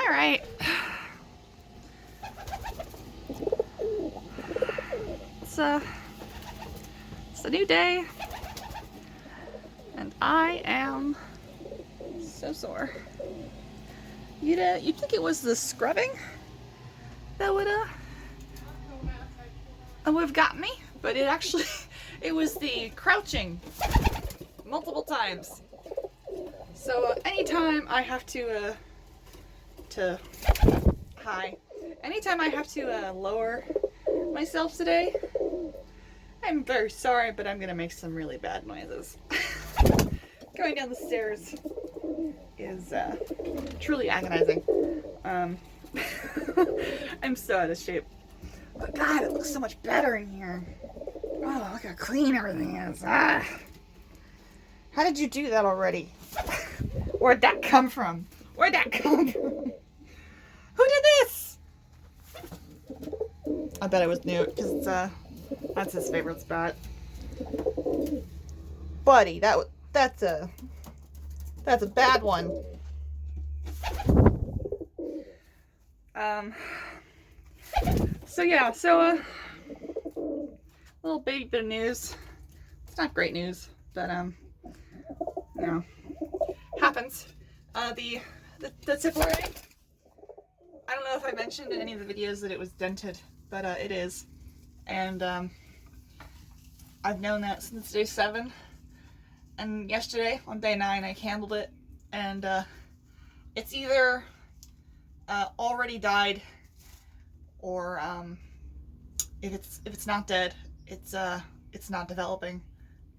Alright. It's a new day. And I am so sore. You'd think it was the scrubbing that would have gotten me, but it was the crouching multiple times. So anytime I have to lower myself today, I'm very sorry, but I'm gonna make some really bad noises. Going down the stairs is truly agonizing. I'm so out of shape. But God, it looks so much better in here. Oh, look how clean everything is. Ah. How did you do that already? Where'd that come from? Where'd that come from? Who did this? I bet it was Newt, because that's his favorite spot. Buddy, that's a bad one. So little baby bit of news. It's not great news, but you know, happens. The tipperary. I don't know if I mentioned in any of the videos that it was dented, but it is, and I've known that since day 7. And yesterday, on day 9, I handled it, and it's either already died, or if it's not dead, it's not developing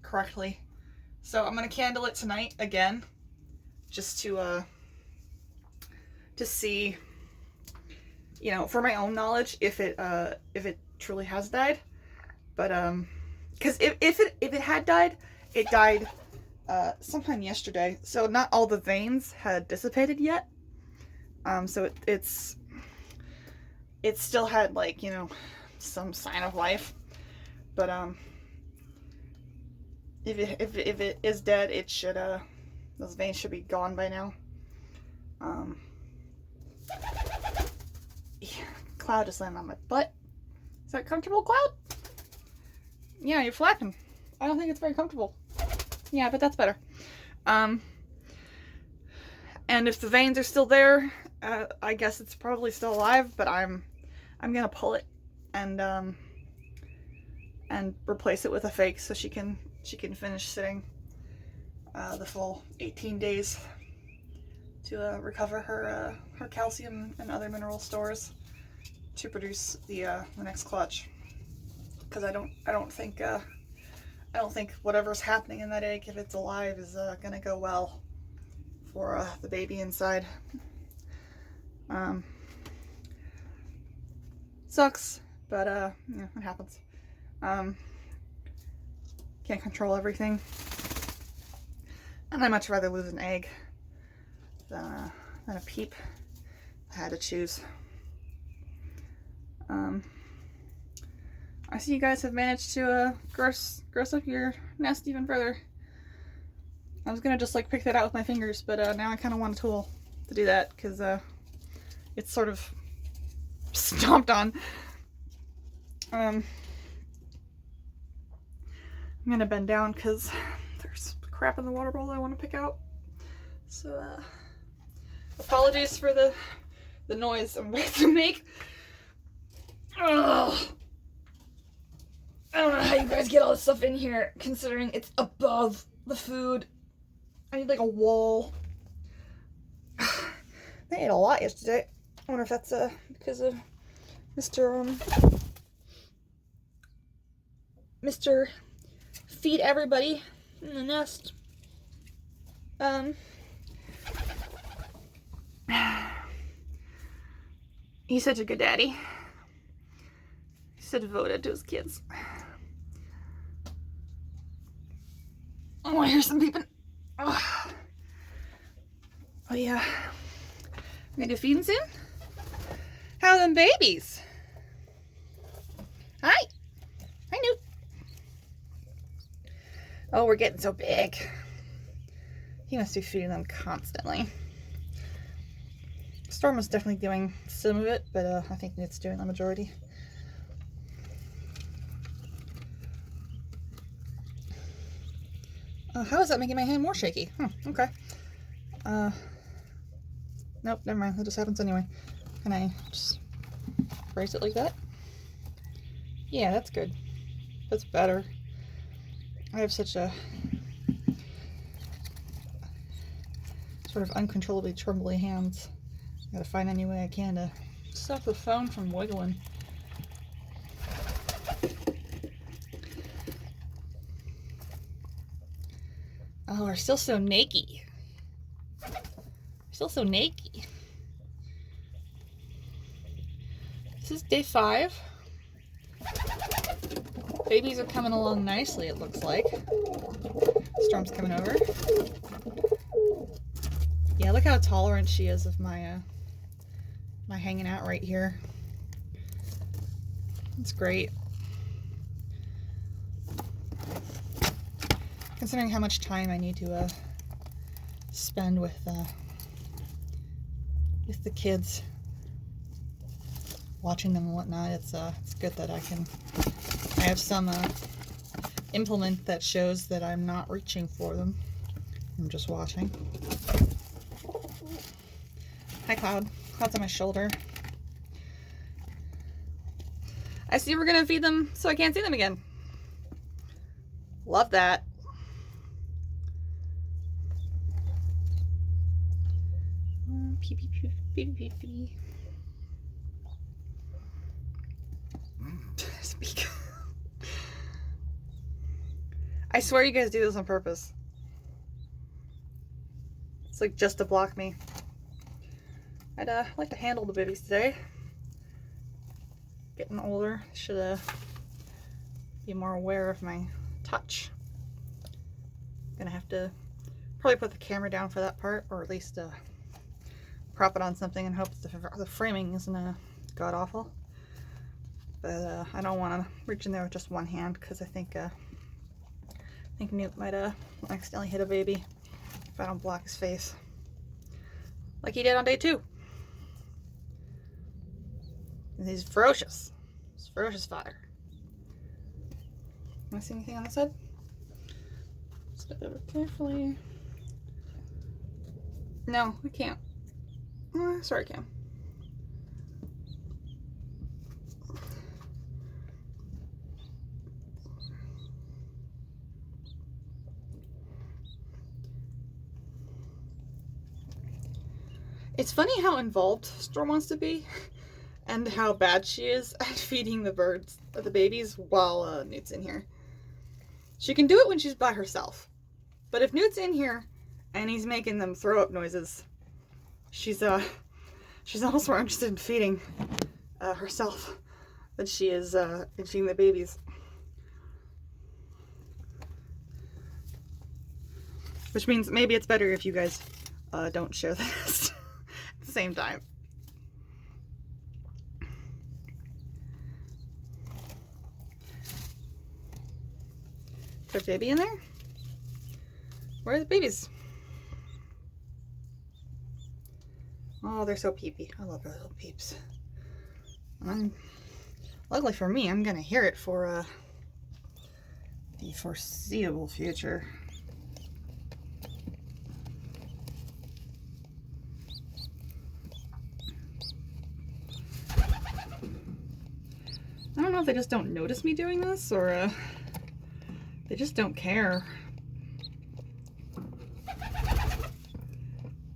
correctly. So I'm gonna candle it tonight again, just to see, you know, for my own knowledge, if it truly has died. But because if it had died, it died sometime yesterday, so not all the veins had dissipated yet. So it still had, like, you know, some sign of life. But if it is dead, it should those veins should be gone by now. Yeah, Cloud just landed on my butt. Is that comfortable, Cloud? Yeah, you're flapping. I don't think it's very comfortable. Yeah, but that's better. And if the veins are still there, I guess it's probably still alive, but I'm gonna pull it and replace it with a fake, so she can finish sitting the full 18 days to recover her calcium and other mineral stores to produce the next clutch. Because I don't think whatever's happening in that egg, if it's alive, is gonna go well for the baby inside. Sucks, but yeah, it happens. Can't control everything, and I'd much rather lose an egg than a peep. I had to choose. I see you guys have managed to gross up your nest even further. I was gonna just like pick that out with my fingers, but now I kind of want a tool to do that, because it's sort of stomped on. I'm gonna bend down because there's crap in the water bowl I want to pick out. So apologies for the noise I'm about to make. Ugh. I don't know how you guys get all this stuff in here, considering it's above the food. I need like a wall. They ate a lot yesterday. I wonder if that's because of Mr. Feed Everybody in the nest. He's such a good daddy. He's so devoted to his kids. Oh, I hear some peeping. Oh, yeah. Ready to feed soon? How are them babies? Hi. Hi, Newt. Oh, we're getting so big. He must be feeding them constantly. Storm is definitely doing some of it, but I think Newt's doing the majority. How is that making my hand more shaky? Okay. Nope, never mind. That just happens anyway. Can I just raise it like that? Yeah, that's good. That's better. I have such a sort of uncontrollably trembly hands. I gotta find any way I can to stop the phone from wiggling. Oh, we're still so naked. Still so naked. This is day 5. Babies are coming along nicely, it looks like. Storm's coming over. Yeah, look how tolerant she is of my my hanging out right here. It's great. Considering how much time I need to spend with the kids, watching them and whatnot, it's good that I have some implement that shows that I'm not reaching for them. I'm just watching. Hi, Cloud. Cloud's on my shoulder. I see we're gonna feed them so I can't see them again. Love that. Peep, peep, peep, peep, peep, peep. Speak. I swear you guys do this on purpose. It's like just to block me. I'd like to handle the babies today. Getting older, should be more aware of my touch. Gonna have to probably put the camera down for that part, or at least prop it on something and hope the framing isn't god awful. But I don't want to reach in there with just one hand, because I think Newt might accidentally hit a baby if I don't block his face, like he did on day 2. And he's ferocious. He's ferocious fodder. Can I see anything on this side? Step over carefully. No, I can't. Sorry, I can. It's funny how involved Storm wants to be, and how bad she is at feeding the birds, the babies, while Newt's in here. She can do it when she's by herself, but if Newt's in here and he's making them throw up noises, she's almost more interested in feeding herself than she is in feeding the babies. Which means maybe it's better if you guys don't share this at the same time. Is there a baby in there? Where are the babies? Oh, they're so peepy. I love our little peeps. Luckily for me, I'm gonna hear it for the foreseeable future. I don't know if they just don't notice me doing this, or they just don't care.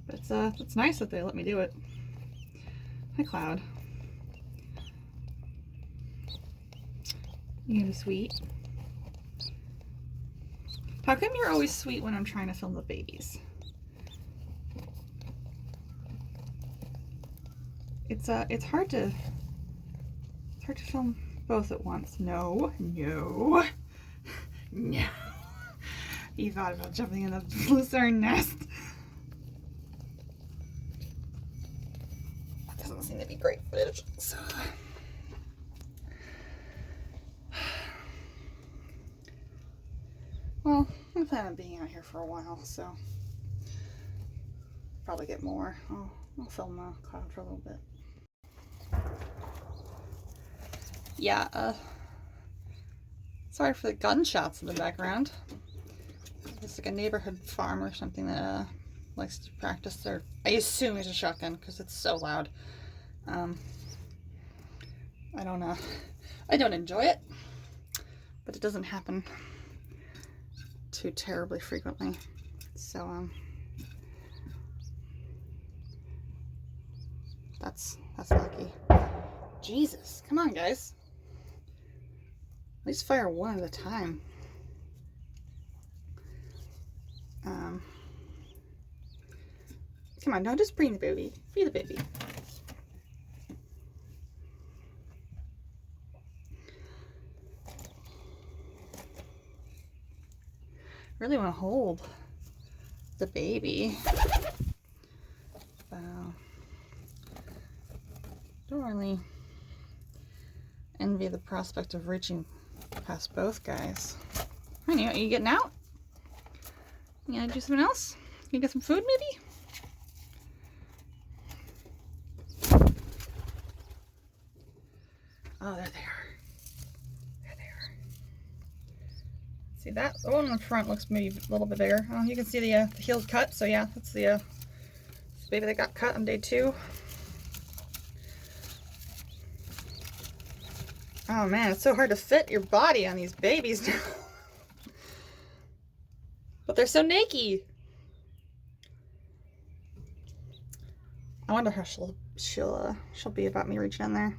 But it's nice that they let me do it. Hi, Cloud. You're sweet. How come you're always sweet when I'm trying to film the babies? It's hard to film both at once. No. You thought about jumping in the lucerne nest. That doesn't seem to be great footage. So. Well, I plan on being out here for a while, so probably get more. Oh, I'll film Cloud for a little bit. Yeah, sorry for the gunshots in the background. It's like a neighborhood farm or something that likes to practice their, I assume it's a shotgun because it's so loud. I don't enjoy it, but it doesn't happen too terribly frequently. So that's lucky. Jesus, come on guys. At least fire one at a time. Come on, no, just bring the baby. Free the baby. Really want to hold the baby. Wow. Don't really envy the prospect of reaching past both guys. Hi, Newt, are you getting out? You gonna do something else? You get some food maybe? Oh, there they are. There they are. See that? The one in the front looks maybe a little bit bigger. Oh, you can see the heeled cut. So yeah, that's the baby that got cut on day 2. Oh man, it's so hard to fit your body on these babies now. But they're so naked. I wonder how she'll be about me reaching in there.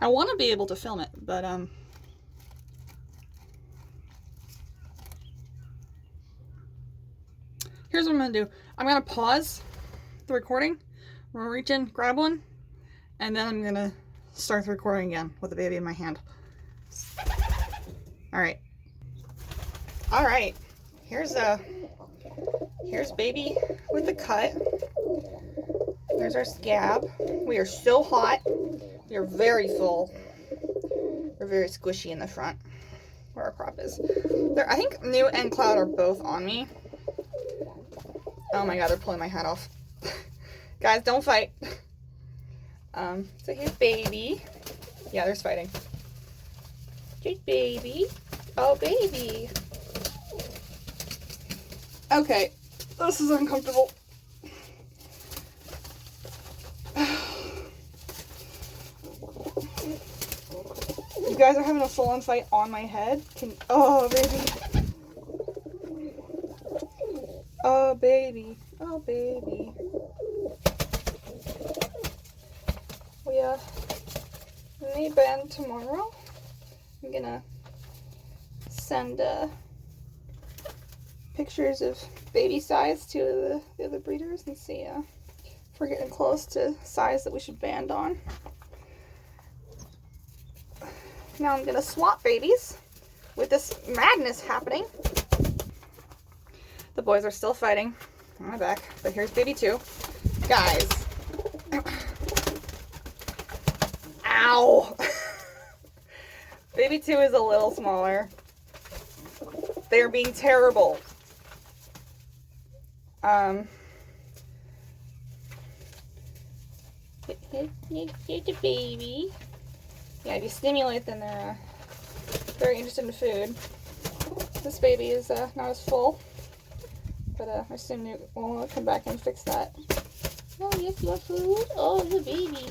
I want to be able to film it, but here's what I'm gonna do. I'm gonna pause the recording. I'm gonna reach in, grab one, and then I'm gonna start the recording again with the baby in my hand. All right. All right. Here's baby with the cut. There's our scab. We are so hot. We are very full. We're very squishy in the front where our crop is. I think Newt and Cloud are both on me. Oh my god, they're pulling my hat off. Guys, don't fight. So here's baby. Yeah, there's fighting. Here's baby. Oh, baby. Okay, this is uncomfortable. You guys are having a full-on fight on my head. Oh, baby. Oh, baby. Oh, baby. We need Ben tomorrow. I'm gonna send pictures of baby size to the other breeders and see if we're getting close to size that we should band on. Now I'm gonna swap babies with this madness happening. The boys are still fighting on my back, but here's baby 2. Guys. Ow! Baby 2 is a little smaller. They're being terrible. Here's the baby. Yeah, if you stimulate them, they're very interested in food. This baby is not as full, but I assume Newt will come back and fix that. Oh, yes, you want food? Oh, the baby.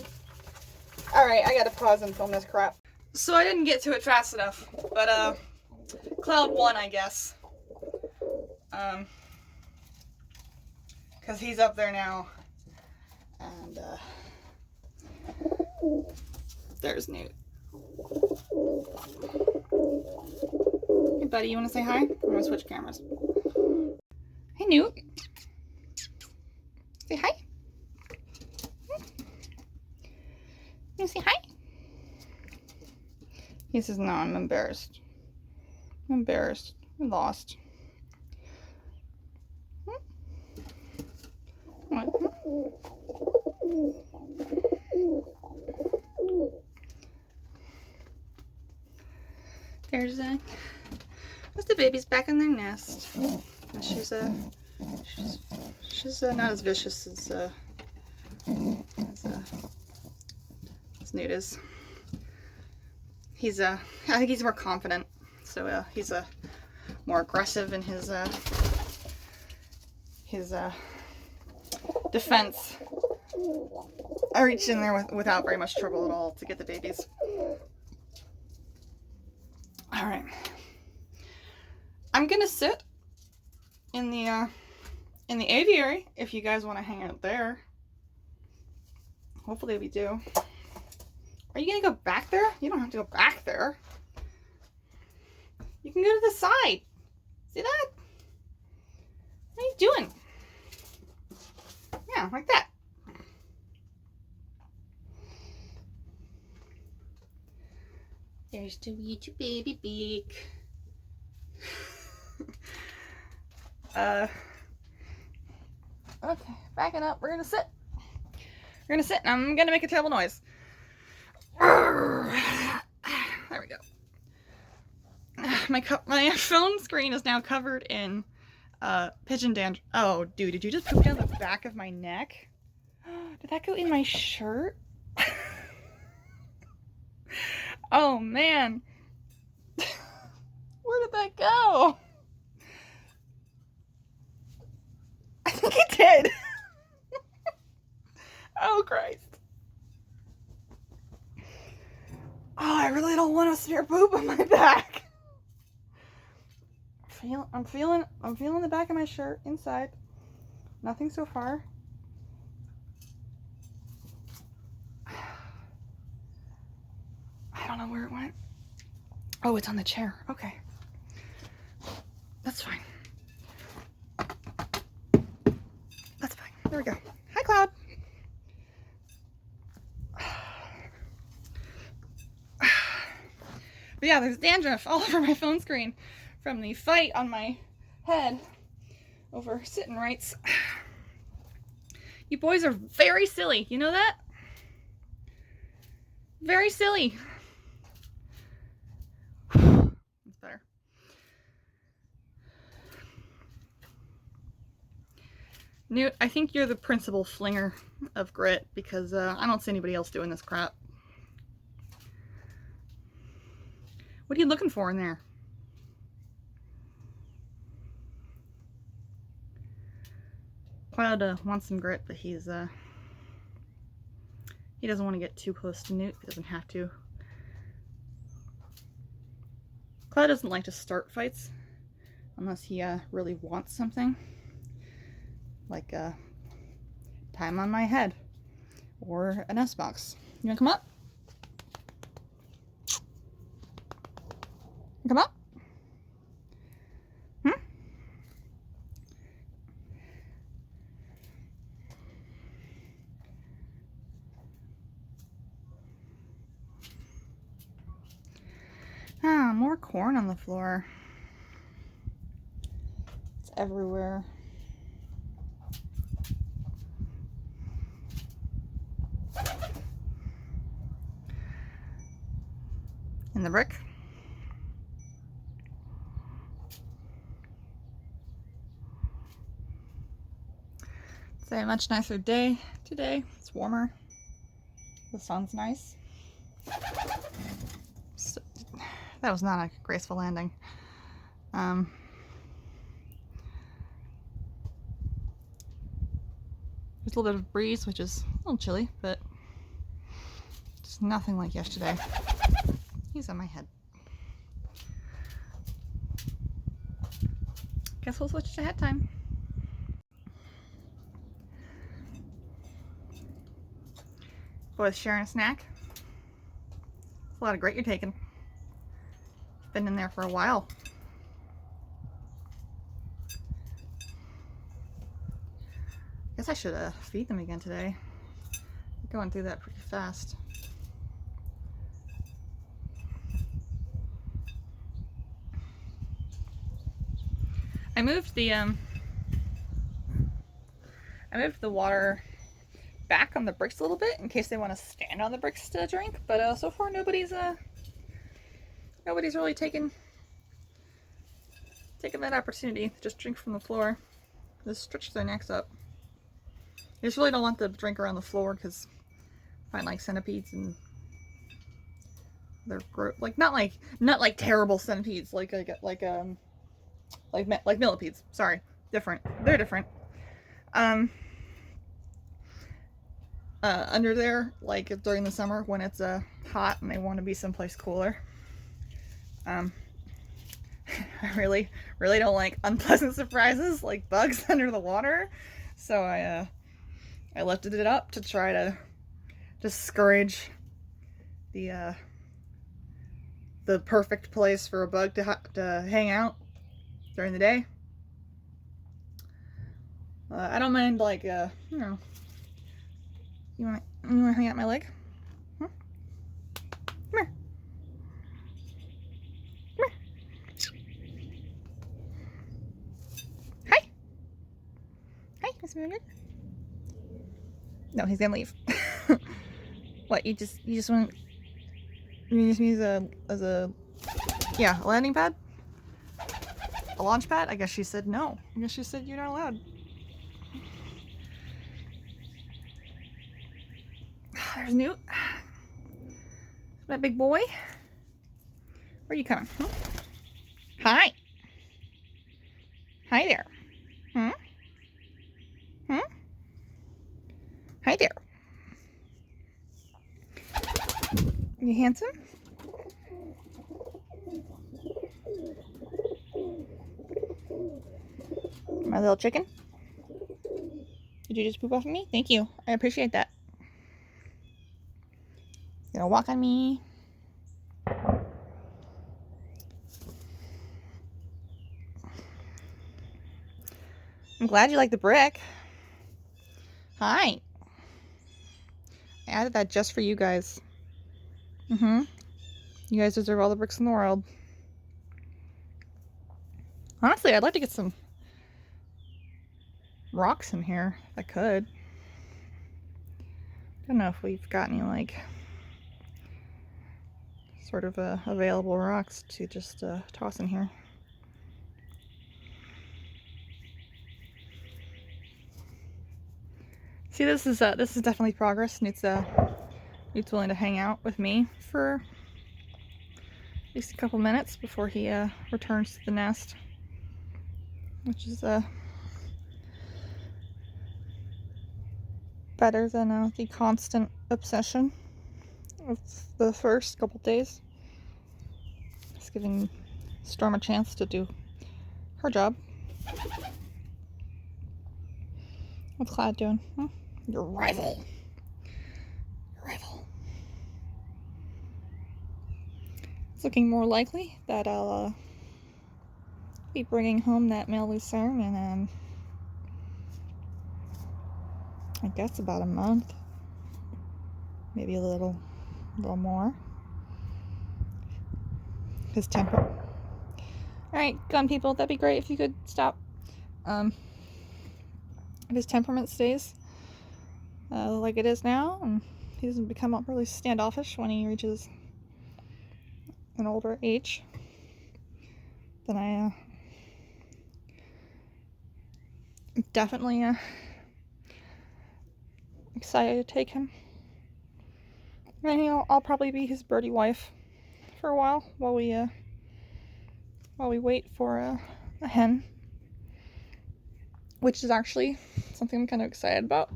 Alright, I gotta pause and film this crap. So I didn't get to it fast enough, but Cloud won, I guess. Because he's up there now. And there's Newt. Hey buddy, you wanna say hi? I'm gonna switch cameras. Hey Newt. Say hi. You say hi? He says, no, I'm embarrassed. I'm embarrassed. I'm lost. What? There's There's the babies back in their nest. And she's not as vicious as Newt is. I think he's more confident, so he's more aggressive in his defense. I reached in there without very much trouble at all to get the babies. All right, I'm gonna sit in the aviary if you guys want to hang out there. Hopefully we do. Are you gonna go back there? You don't have to go back there. You can go to the side. See that? What are you doing? Yeah, like that. There's the wee baby beak. Okay, backing up. We're gonna sit. We're gonna sit and I'm gonna make a terrible noise. There we go. My phone screen is now covered in pigeon dandruff. Oh, dude, did you just poop down the back of my neck? Did that go in my shirt? Oh, man. Where did that go? I think it did. Oh, Christ. Oh, I really don't want to smear poop on my back. I'm feeling the back of my shirt inside. Nothing so far. I don't know where it went. Oh, it's on the chair. Okay. That's fine. That's fine. There we go. Hi, Cloud. But yeah, there's dandruff all over my phone screen from the fight on my head over sitting rights. You boys are very silly. You know that? Very silly. That's better. Newt, I think you're the principal flinger of grit because I don't see anybody else doing this crap. What are you looking for in there? Cloud wants some grit, but he doesn't want to get too close to Newt. He doesn't have to. Cloud doesn't like to start fights unless he really wants something. Like time on my head or an S box. You wanna come up? Come up? Ah, more corn on the floor. It's everywhere. In the brick. It's a much nicer day today. It's warmer. The sun's nice. So, that was not a graceful landing. There's a little bit of breeze, which is a little chilly, but it's nothing like yesterday. He's on my head. Guess we'll switch to head time. Boys sharing a snack. It's a lot of grit you're taking. Been in there for a while. Guess I should feed them again today. Going through that pretty fast. I moved the water back on the bricks a little bit in case they want to stand on the bricks to drink, but so far nobody's really taken taking that opportunity to just drink from the floor. Just stretch their necks up. I just really don't want the drink around the floor because I find like centipedes and they're like not like terrible centipedes like millipedes. Sorry, different. They're different. Under there, like during the summer when it's hot and they want to be someplace cooler. I really don't like unpleasant surprises like bugs under the water, so I lifted it up to try to discourage the perfect place for a bug to hang out during the day. I don't mind like you know. You wanna hang out my leg? Huh? Come here. Come here. Hi. Hi, Mr. Good. No, he's gonna leave. What, you just want you just use as a landing pad? A launch pad? I guess she said no. I guess she said you're not allowed. There's Newt. That big boy. Where are you coming? Huh? Hi. Hi there. Hmm? Hmm? Hi there. You handsome? My little chicken? Did you just poop off of me? Thank you. I appreciate that. You gonna walk on me? I'm glad you like the brick. Hi. I added that just for you guys. You guys deserve all the bricks in the world. Honestly, I'd like to get some rocks in here if I could. Don't know if we've got any like sort of available rocks to just toss in here. See, this is definitely progress. Newt's willing to hang out with me for at least a couple minutes before he returns to the nest, which is better than the constant obsession of the first couple days. Just giving Storm a chance to do her job. What's Cloud doing? Huh? Your rival. It's looking more likely that I'll be bringing home that male lucerne in I guess about a month, maybe a little more. His temper. All right, gun people, that'd be great if you could stop. If his temperament stays like it is now, and he doesn't become really standoffish when he reaches an older age, then I definitely excited to take him. And I'll probably be his birdie wife for a while we wait for a hen, which is actually something I'm kind of excited about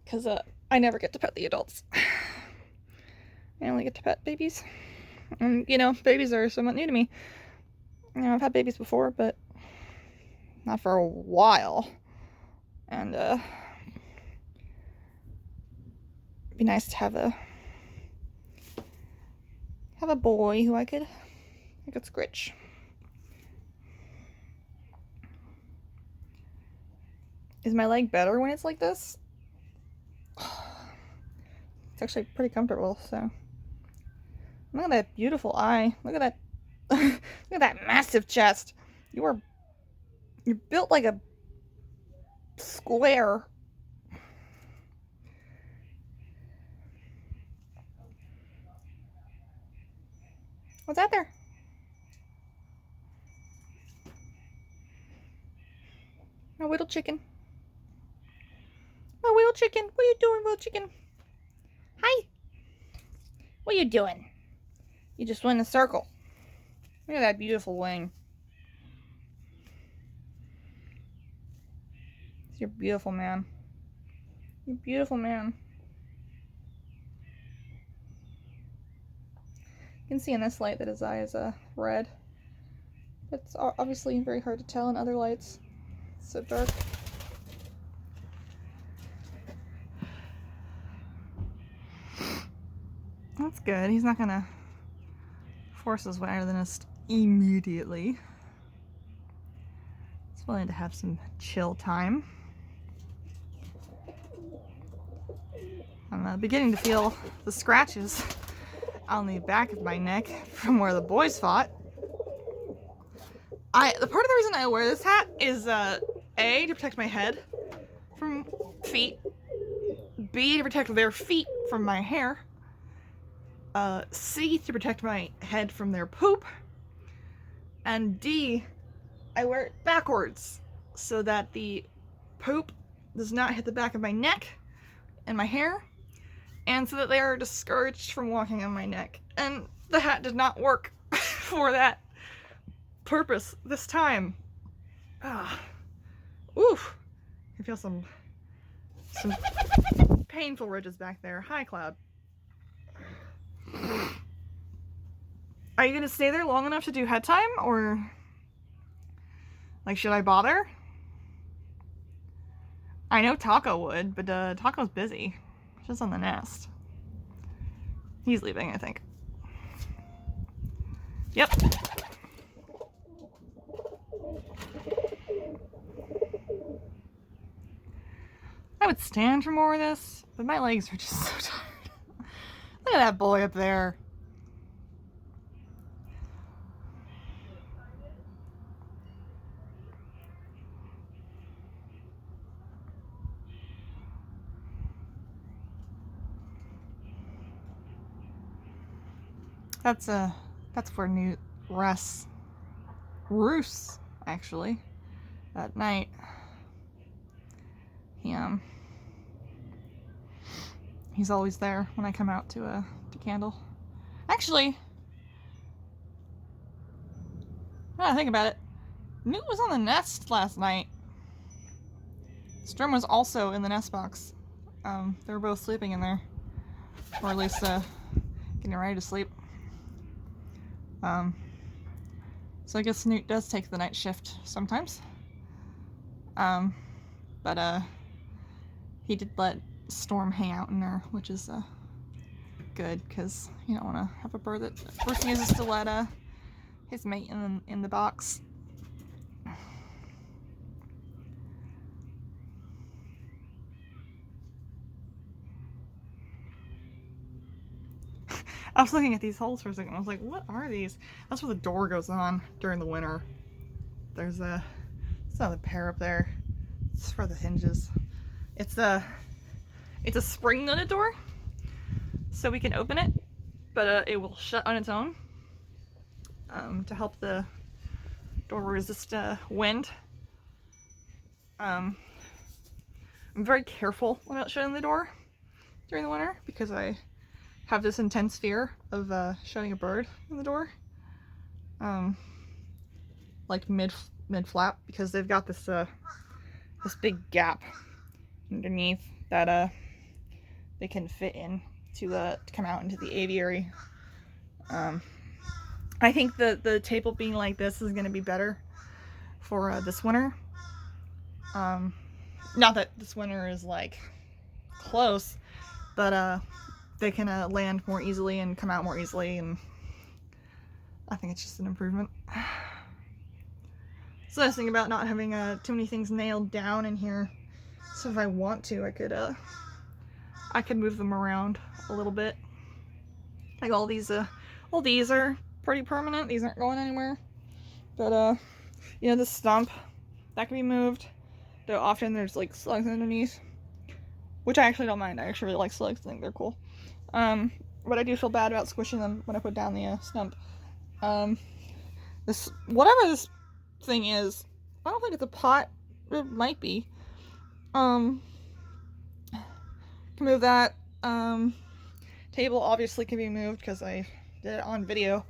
because I never get to pet the adults. I only get to pet babies, and babies are somewhat new to me. I've had babies before, but not for a while, and it'd be nice to have a boy who I could scritch. Is my leg better when it's like this? It's actually pretty comfortable, so. Look at that beautiful eye. Look at that look at that massive chest. You're built like a square. What's out there? little chicken. My little chicken. What are you doing, little chicken? Hi. What are you doing? You just went in a circle. Look at that beautiful wing. You're beautiful, man. You're beautiful, man. You can see in this light that his eye is red. It's obviously very hard to tell in other lights. It's so dark. That's good. He's not gonna force his way out of the nest immediately. He's willing to have some chill time. I'm beginning to feel the scratches on the back of my neck from where the boys fought. The part of the reason I wear this hat is A, to protect my head from feet, B, to protect their feet from my hair, C, to protect my head from their poop, and D, I wear it backwards so that the poop does not hit the back of my neck and my hair, and so that they are discouraged from walking on my neck. And the hat did not work for that purpose this time. Oof. I can feel some painful ridges back there. Hi, Cloud. Are you gonna stay there long enough to do head time, or like, should I bother? I know Taco would, but Taco's busy. Just on the nest. He's leaving, I think. Yep. I would stand for more of this, but my legs are just so tired. Look at that boy up there. That's where Newt rests. Roosts, actually, at night. He's always there when I come out to candle. Actually, now I think about it, Newt was on the nest last night. Strum was also in the nest box. They were both sleeping in there, or at least getting ready to sleep. So I guess Newt does take the night shift sometimes. But he did let Storm hang out in there, which is good, because you don't want to have a bird that refuses to let his mate in the box. I was looking at these holes for a second. I was like, what are these? That's where the door goes on during the winter. There's another pair up there. It's for the hinges. It's a spring-loaded door, so we can open it, but it will shut on its own to help the door resist wind. I'm very careful about shutting the door during the winter because I have this intense fear of shutting a bird in the door, like mid flap, because they've got this this big gap underneath that they can fit in to come out into the aviary. I think the table being like this is going to be better for this winter. Not that this winter is like close, but they can land more easily and come out more easily, and I think it's just an improvement. So I was thinking about not having too many things nailed down in here, so if I want to, I could move them around a little bit. Like all these are pretty permanent. These aren't going anywhere. But you know, this stump that can be moved. Though often there's like slugs underneath, which I actually don't mind. I actually really like slugs. I think they're cool. But I do feel bad about squishing them when I put down the stump. This, whatever this thing is, I don't think it's a pot it might be. Can move that. Table obviously can be moved because I did it on video.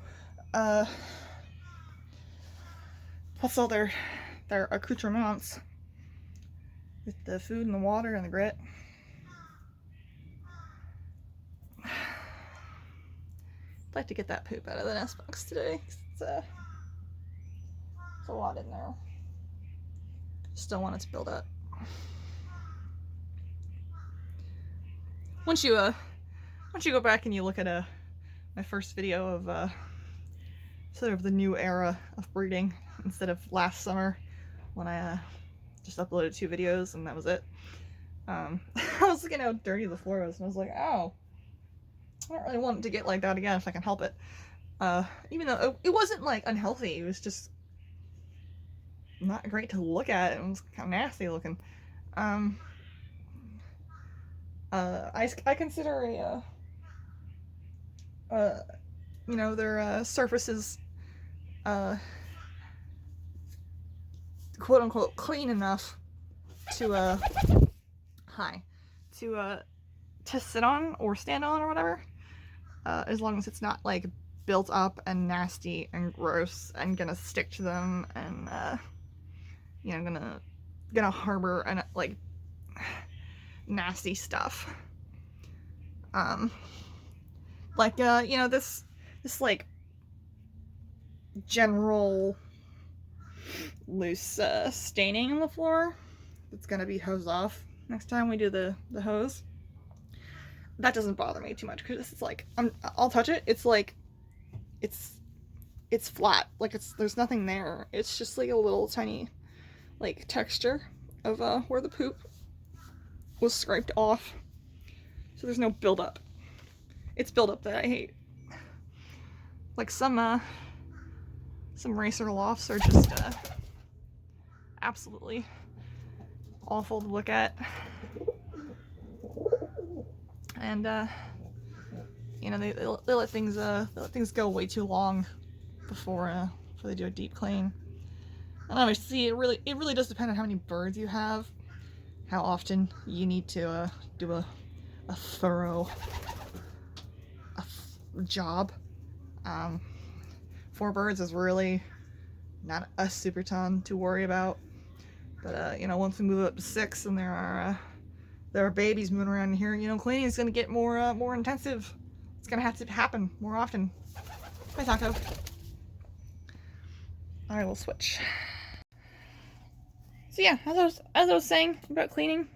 Plus all their accoutrements with the food and the water and the grit. I'd like to get that poop out of the nest box today. It's a lot in there. Just don't want it to build up. Once you go back and you look at my first video of sort of the new era of breeding instead of last summer when I just uploaded 2 videos and that was it. I was looking at how dirty the floor was and I was like, oh, I don't really want it to get like that again if I can help it. Even though it wasn't like unhealthy, it was just not great to look at. It was kind of nasty looking. I consider you know, their surfaces quote unquote clean enough to to sit on or stand on or whatever, as long as it's not like built up and nasty and gross and gonna stick to them and you know, gonna harbor and like nasty stuff. Like you know, this like general loose staining on the floor that's gonna be hosed off next time we do the hose. That doesn't bother me too much because it's like I'll touch it. It's like it's flat. Like there's nothing there. It's just like a little tiny like texture of where the poop was scraped off. So there's no buildup. It's buildup that I hate. Like some racer lofts are just absolutely awful to look at. And you know, they let things go way too long before they do a deep clean. And obviously it really does depend on how many birds you have, how often you need to do a thorough job. 4 birds is really not a super ton to worry about, but you know, once we move up to 6 and there are babies moving around here, you know, cleaning is going to get more intensive. It's going to have to happen more often. Bye, Taco. I will switch. So yeah, as I was saying about cleaning,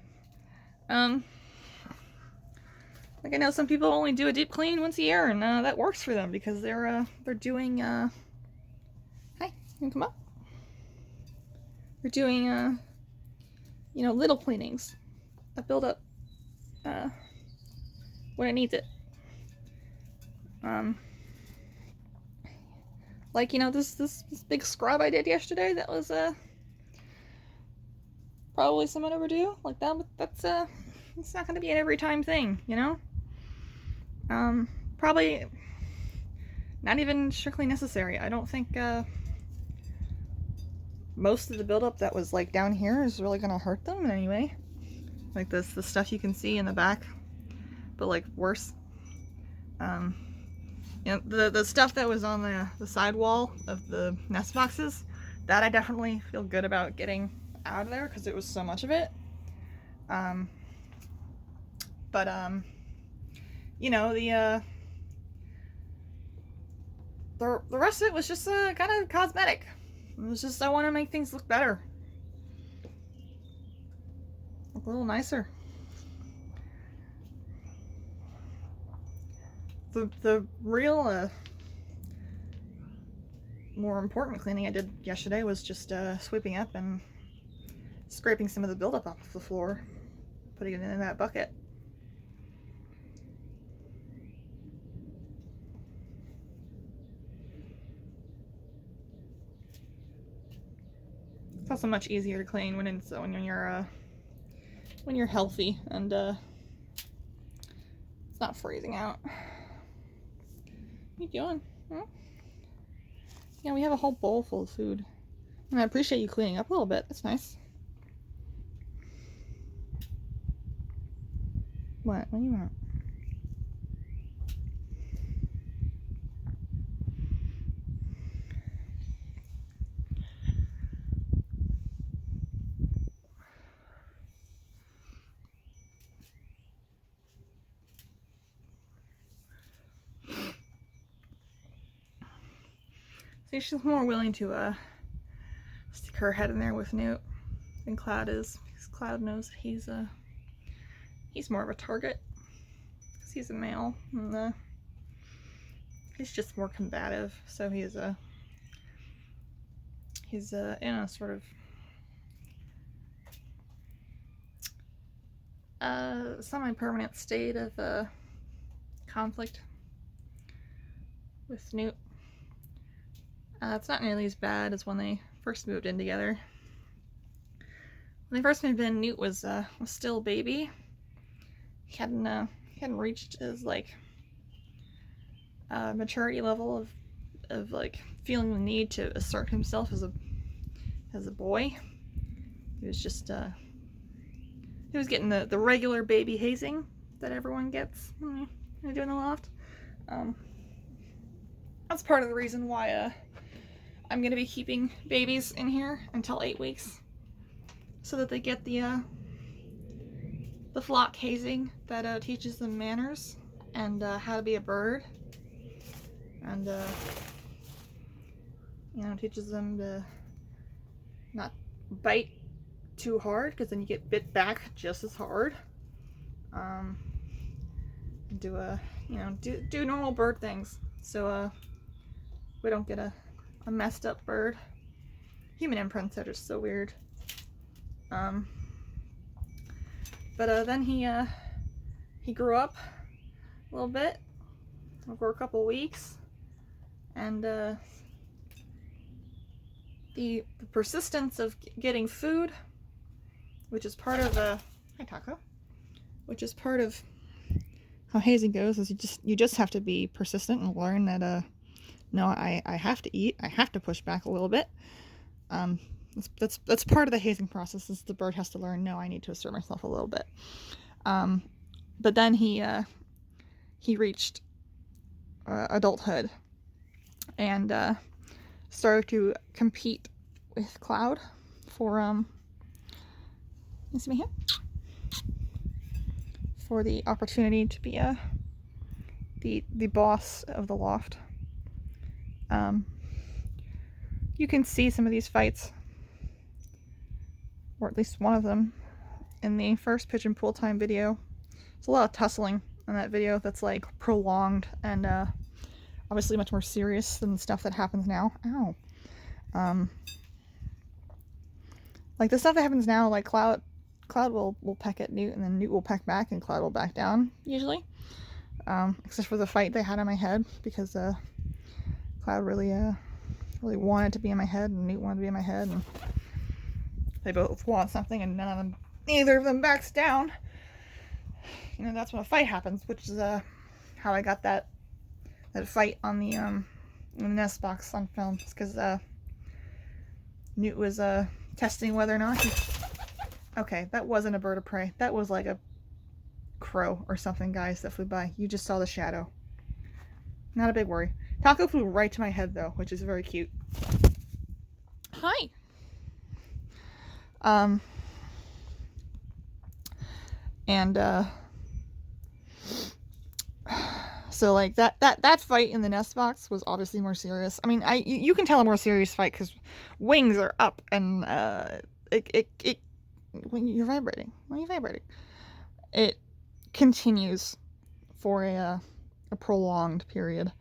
like I know some people only do a deep clean once a year, and that works for them because they're doing hi, you can come up. They're doing you know, little cleanings that build up when it needs it. Like, you know, this big scrub I did yesterday that was probably somewhat overdue. Like that's it's not gonna be an every time thing, you know? Probably not even strictly necessary. I don't think most of the buildup that was like down here is really gonna hurt them in any way. Like the stuff you can see in the back, but like worse. You know, the stuff that was on the side wall of the nest boxes, that I definitely feel good about getting out of there because it was so much of it. But you know, the rest of it was just kind of cosmetic. It was just, I want to make things look better, look a little nicer. The real more important cleaning I did yesterday was just sweeping up and scraping some of the buildup off the floor, putting it in that bucket. It's also much easier to clean when you're healthy and it's not freezing out. What are you doing? Huh? Yeah, we have a whole bowl full of food. And I appreciate you cleaning up a little bit. That's nice. What? What do you want? See, she's more willing to stick her head in there with Newt than Cloud is, because Cloud knows that he's more of a target, because he's a male, and he's just more combative. So he's in a sort of semi-permanent state of conflict with Newt. It's not nearly as bad as when they first moved in together. When they first moved in, Newt was still a baby. He hadn't reached his like maturity level of like feeling the need to assert himself as a boy. He was just he was getting the regular baby hazing that everyone gets when they do in the loft. That's part of the reason why I'm gonna be keeping babies in here until 8 weeks, so that they get the flock hazing that teaches them manners and how to be a bird, and you know, teaches them to not bite too hard, because then you get bit back just as hard. Do normal bird things, so we don't get a messed up bird. Human imprints are just so weird. But then he grew up a little bit over a couple weeks, and the persistence of getting food, which is part of hi Taco, which is part of how hazing goes, is you just have to be persistent and learn that no, I have to eat, I have to push back a little bit. That's part of the hazing process, is the bird has to learn, no, I need to assert myself a little bit. But then he reached adulthood and started to compete with Cloud for you see me here? For the opportunity to be the boss of the loft. You can see some of these fights, or at least one of them, in the first Pigeon Pool Time video. There's a lot of tussling in that video that's like prolonged and obviously much more serious than the stuff that happens now. Ow. Like the stuff that happens now, like Cloud will peck at Newt, and then Newt will peck back, and Cloud will back down usually. Except for the fight they had on my head, because Cloud really wanted to be in my head, and Newt wanted to be in my head, and they both want something, and neither of them backs down. You know, that's when a fight happens, which is how I got that fight on the nest box on film, because Newt was testing whether or not okay, that wasn't a bird of prey, that was like a crow or something, guys, that flew by. You just saw the shadow. Not a big worry. Taco flew right to my head though, which is very cute. Hi. So like that fight in the nest box was obviously more serious. I mean, you can tell a more serious fight because wings are up, and when you're vibrating. When you're vibrating, it continues for a prolonged period.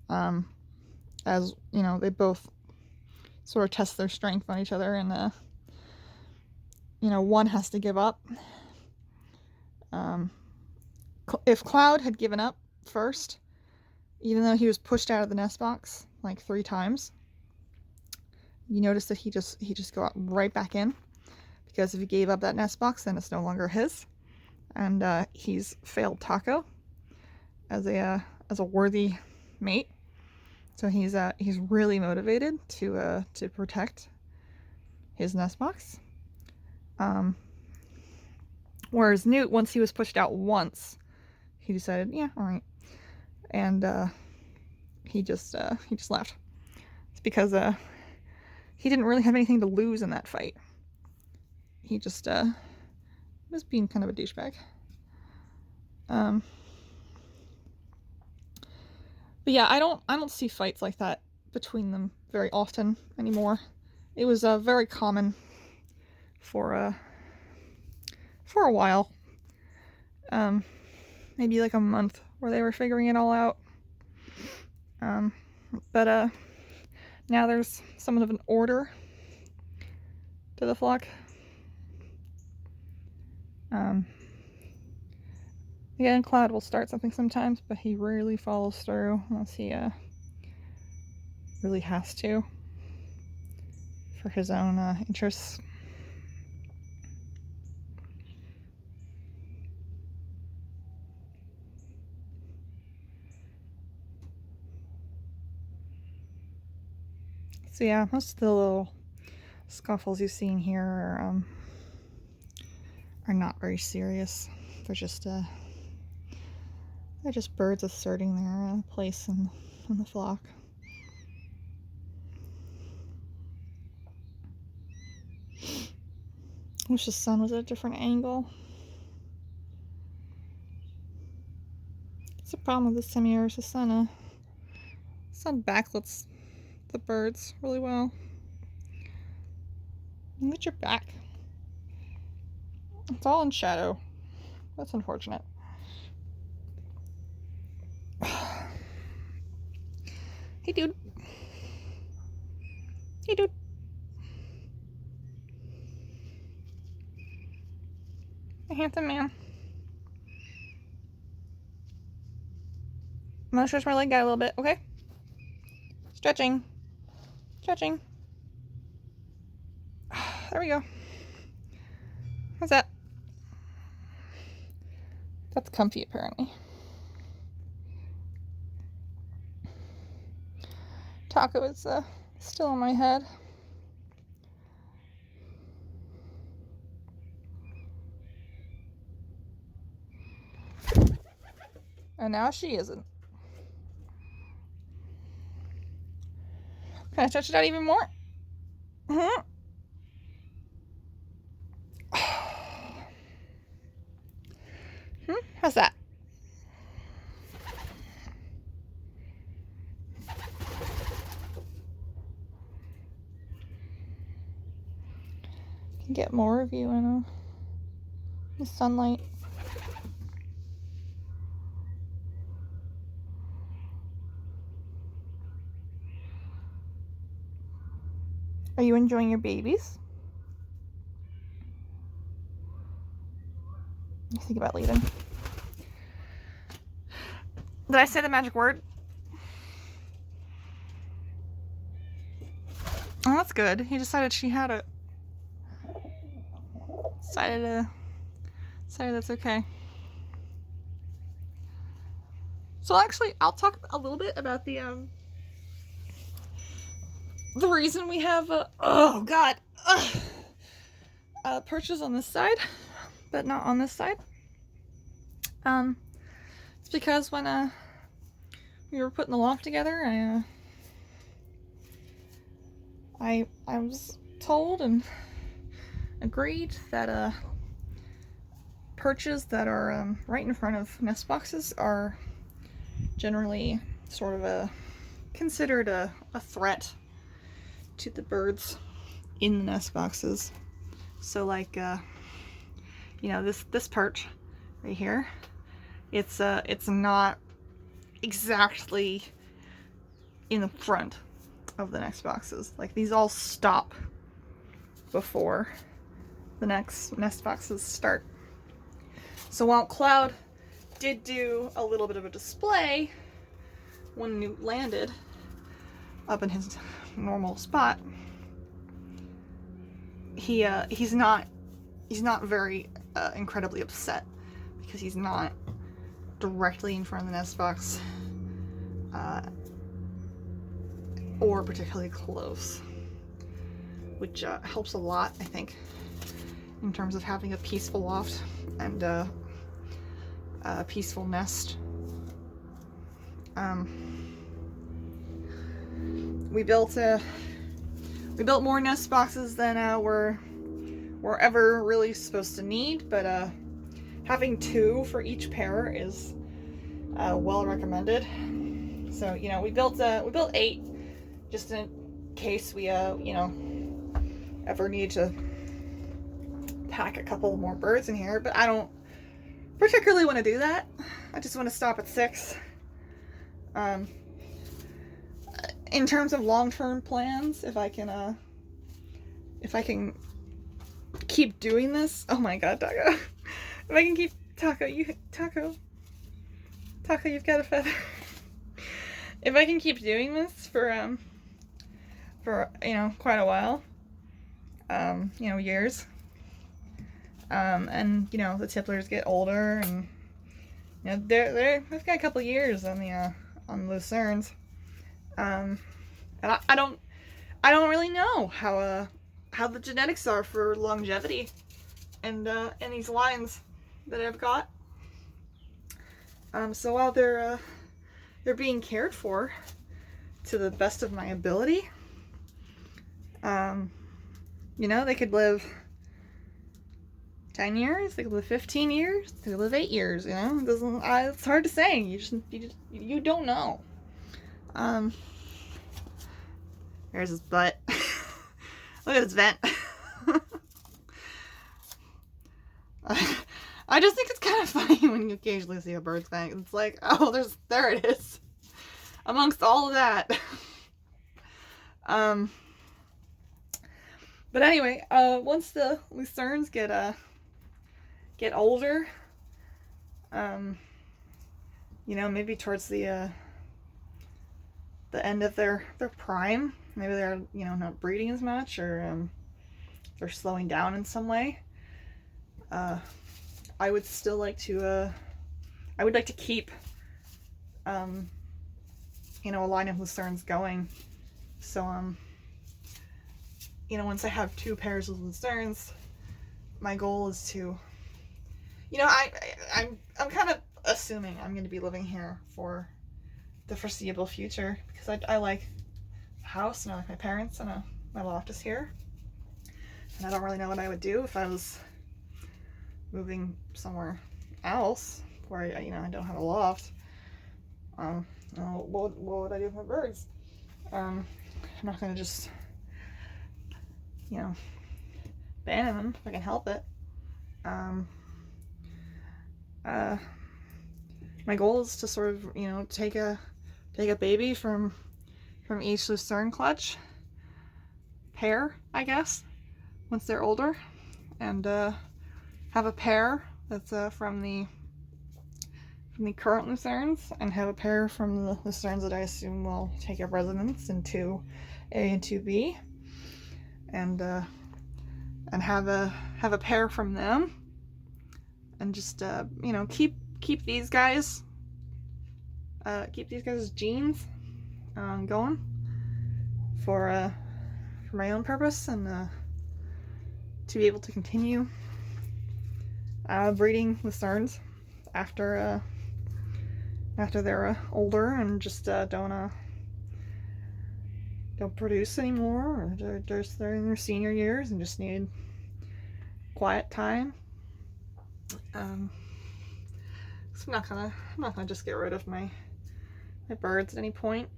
As you know, they both sort of test their strength on each other, and you know, one has to give up. If Cloud had given up first, even though he was pushed out of the nest box like 3 times, you notice that he just go right back in, because if he gave up that nest box, then it's no longer his, and he's failed Taco as a worthy mate. So he's really motivated to protect his nest box, Whereas Newt, once he was pushed out once, he decided, yeah, all right, and he just left. It's because he didn't really have anything to lose in that fight. He just was being kind of a douchebag. But yeah, I don't see fights like that between them very often anymore. It was very common for a while. Maybe like a month where they were figuring it all out. But now there's somewhat of an order to the flock. Again, Cloud will start something sometimes, but he rarely follows through unless he really has to for his own interests. So yeah, most of the little scuffles you've seen here are not very serious. They're just birds asserting their place in the flock. Wish the sun was at a different angle. It's the problem with this time of year is the sun backlets the birds really well. Look at your back. It's all in shadow. That's unfortunate. Hey, dude. Hey, dude. A handsome man. I'm gonna stretch my leg out a little bit, okay? Stretching. Stretching. There we go. How's that? That's comfy, apparently. Taco is still in my head. And now she isn't. Can I stretch it out even more? Mm-hmm. How's that? Can get more of you in the sunlight. Are you enjoying your babies? You think about leaving. Did I say the magic word? Oh, that's good. He decided she had it. Decided that's okay. So actually, I'll talk a little bit about the reason we have perches on this side, but not on this side. It's because when we were putting the loft together, I was told and agreed that perches that are right in front of nest boxes are generally sort of considered a threat to the birds in the nest boxes. So like this perch right here, it's not exactly in the front of the nest boxes. Like these all stop before the next nest boxes start. So while Cloud did do a little bit of a display when Newt landed up in his normal spot, he's not very incredibly upset because he's not directly in front of the nest box or particularly close, which helps a lot, I think. in terms of having a peaceful loft and a peaceful nest. We built more nest boxes than we're ever really supposed to need, but having 2 for each pair is well recommended. So, you know, we built 8 just in case we you know, ever need to pack a couple more birds in here, but I don't particularly want to do that. I just want to stop at 6. In terms of long-term plans, if I can keep doing this, oh my god, Taco. If I can keep Taco, you've got a feather. If I can keep doing this for you know, quite a while, you know, years, and you know, the tipplers get older, and you know, they've got a couple years on the lucernes, and I don't really know how the genetics are for longevity and these lines that I've got. So while they're being cared for to the best of my ability, you know, they could live 10 years, they could live 15 years, they could live 8 years, you know? It's hard to say. You don't know. There's his butt. Look at his vent. I just think it's kind of funny when you occasionally see a bird's vent. It's like, oh, there it is. Amongst all of that. But anyway, once the lucernes get older, you know, maybe towards the end of their prime, maybe they're, you know, not breeding as much, or they're slowing down in some way, I would still like to I would like to keep you know, a line of lucernes going. So you know, once I have 2 pairs of lucernes, my goal is to, you know, I'm kind of assuming I'm going to be living here for the foreseeable future, because I like the house and I like my parents, and my loft is here, and I don't really know what I would do if I was moving somewhere else where you know, I don't have a loft. What would I do with my birds? I'm not gonna just, you know, abandon them if I can help it. My goal is to sort of, you know, take a baby from each lucerne clutch pair, I guess, once they're older, and have a pair that's from the current lucernes, and have a pair from the lucernes that I assume will take up residence in 2A and 2B, and have a pair from them, and just you know, keep these guys genes going for my own purpose, and to be able to continue breeding lucernes after they're older, and just don't produce anymore, or they're in their senior years and just need quiet time. So I'm not gonna just get rid of my birds at any point.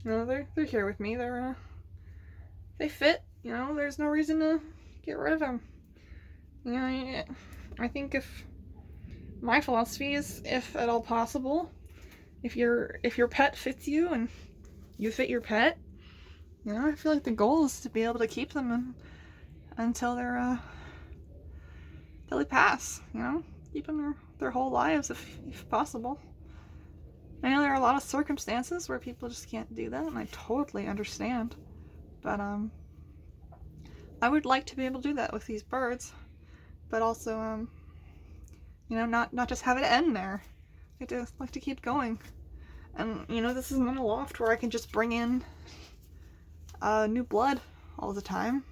You know, they're here with me. They fit. You know, there's no reason to get rid of them. You know, I think if my philosophy is, if at all possible, if your pet fits you and you fit your pet, you know, I feel like the goal is to be able to keep them until till they pass. You know, keep them their whole lives if possible. I know there are a lot of circumstances where people just can't do that, and I totally understand. But I would like to be able to do that with these birds, but also you know, not just have it end there. I just like to keep going. And you know, this isn't a loft where I can just bring in new blood all the time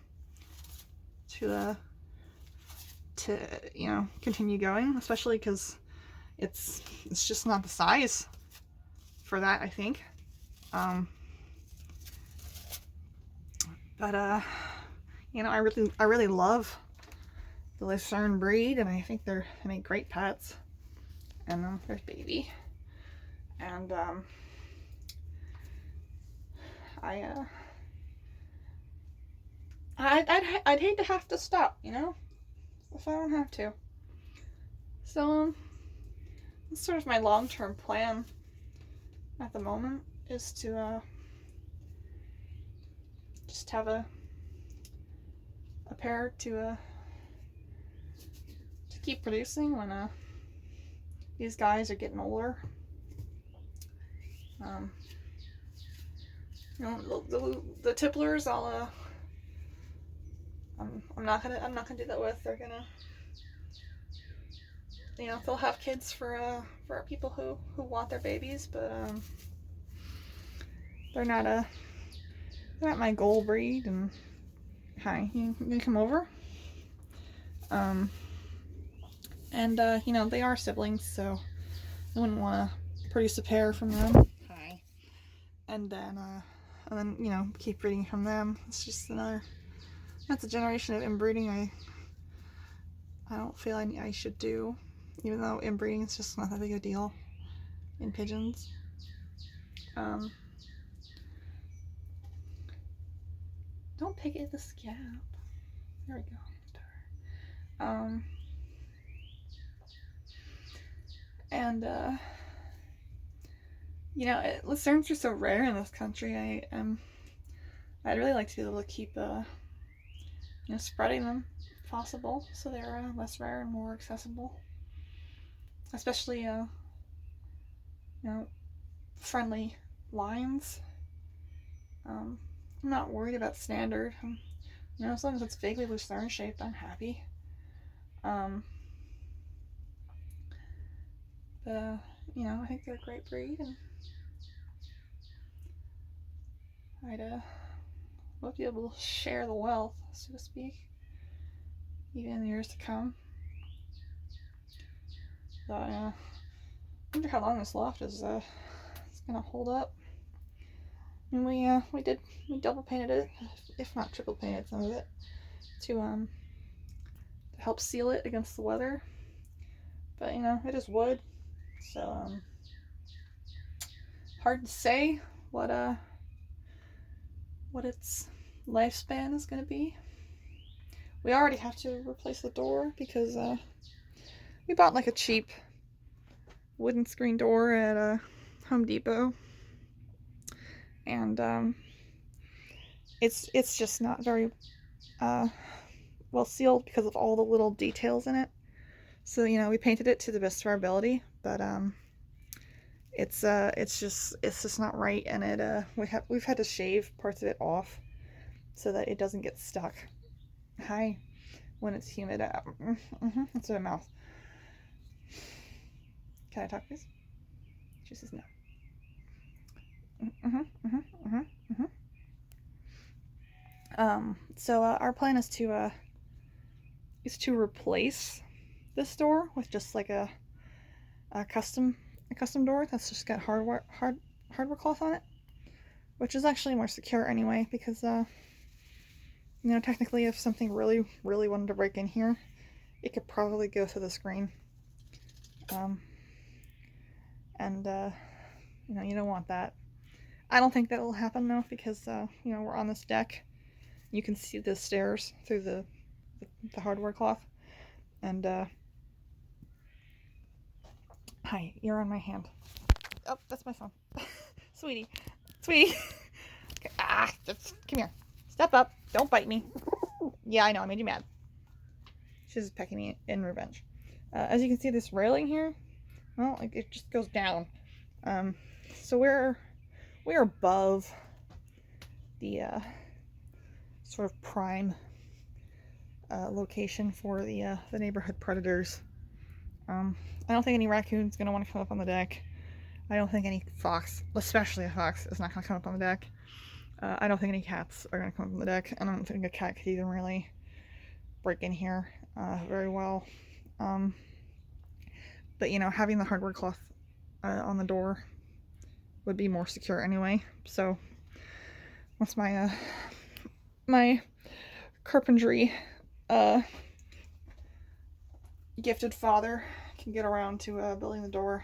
to to, you know, continue going, especially because it's just not the size for that, I think. But you know, I really love the Lucerne breed, and I think they make great pets. And there's Baby, and I'd hate to have to stop, you know, if I don't have to. So that's sort of my long-term plan at the moment, is to just have a pair to keep producing when these guys are getting older. You know, the tipplers, I'm not gonna do that with. They're gonna, you know, they'll have kids for people who want their babies, but they're not my goal breed. And hi, you gonna come over? And you know, they are siblings, so I wouldn't want to produce a pair from them. Hi. And then you know, keep breeding from them. It's just that's a generation of inbreeding I don't feel I should do, even though inbreeding is just not that big a deal in pigeons. Don't pick at the scab. There we go. And you know, Lucernes are so rare in this country. I'd really like to be able to keep you know, spreading them if possible, so they're less rare and more accessible. Especially you know, friendly lines. I'm not worried about standard. You know, as long as it's vaguely Lucerne shaped, I'm happy. But you know, I think they're a great breed, and I'd love to be able to share the wealth, so to speak, even in the years to come. So I wonder how long this loft is it's gonna hold up. And we double painted it, if not triple painted some of it, to help seal it against the weather. But you know, it is wood, so hard to say what its lifespan is gonna be. We already have to replace the door because we bought like a cheap wooden screen door at Home Depot, and it's just not very well sealed because of all the little details in it. So you know, we painted it to the best of our ability, but it's just not right, and we've had to shave parts of it off so that it doesn't get stuck. Hi, when it's humid. That's my mouth. Can I talk, please? She says no. So our plan is to replace this door with just like a custom door that's just got hardware cloth on it, which is actually more secure anyway, because you know, technically if something really wanted to break in here, it could probably go through the screen. And you know, you don't want that. I don't think that'll happen though, because you know, we're on this deck. You can see the stairs through the hardware cloth. And hi, you're on my hand. Oh, that's my phone. Sweetie. Okay, come here. Step up. Don't bite me. Yeah, I know, I made you mad. She's pecking me in revenge. As you can see, this railing here, well, like, it just goes down. So we're above the sort of prime location for the neighborhood predators. I don't think any raccoon's gonna want to come up on the deck. I don't think any fox, especially a fox, is not gonna come up on the deck. I don't think any cats are gonna come up on the deck, and I don't think a cat could even really break in here. very well. But you know, having the hardware cloth on the door would be more secure anyway. So once my my carpentry gifted father can get around to building the door,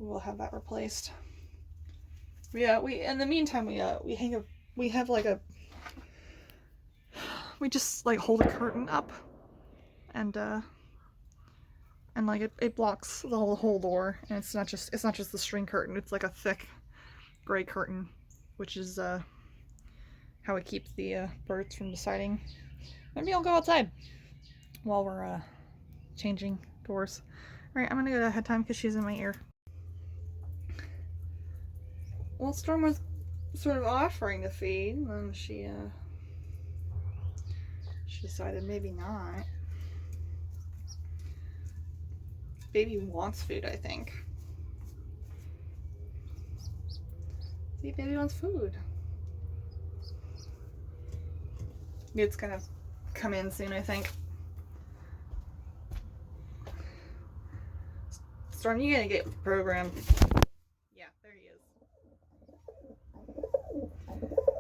we'll have that replaced. We in the meantime we have like we just like hold a curtain up and like it blocks the whole door, and it's not just the string curtain, it's like a thick gray curtain, which is how it keeps the birds from deciding. Maybe I'll go outside while we're changing doors. Alright, I'm gonna go to head time because she's in my ear. Well, Storm was sort of offering to feed, and then she decided maybe not. Baby wants food, I think. See, baby wants food. Newt's gonna come in soon, I think. Storm, you gotta get with the program. Yeah, there he is.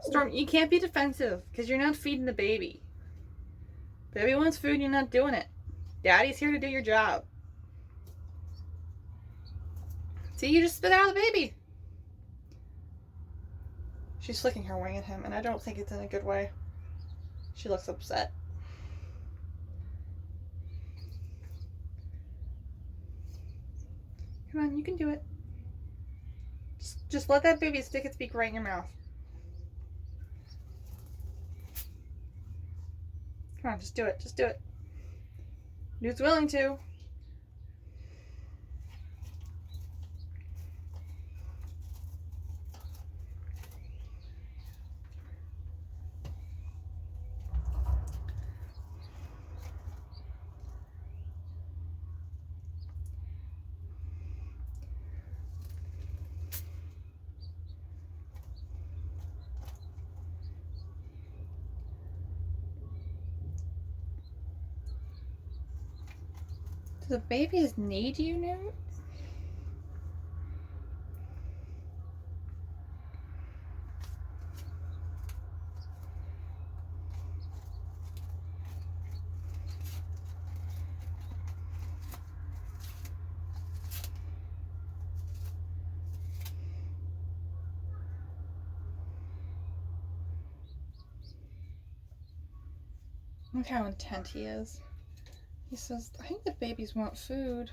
Storm, you can't be defensive because you're not feeding the baby. Baby wants food, you're not doing it. Daddy's here to do your job. See, you just spit out the baby. She's flicking her wing at him, and I don't think it's in a good way. She looks upset. Come on, you can do it. Just let that baby stick its beak right in your mouth. Come on, just do it. Just do it. Newt's willing to. Do the babies need you, Newt? Look how intent he is. He says, I think the babies want food.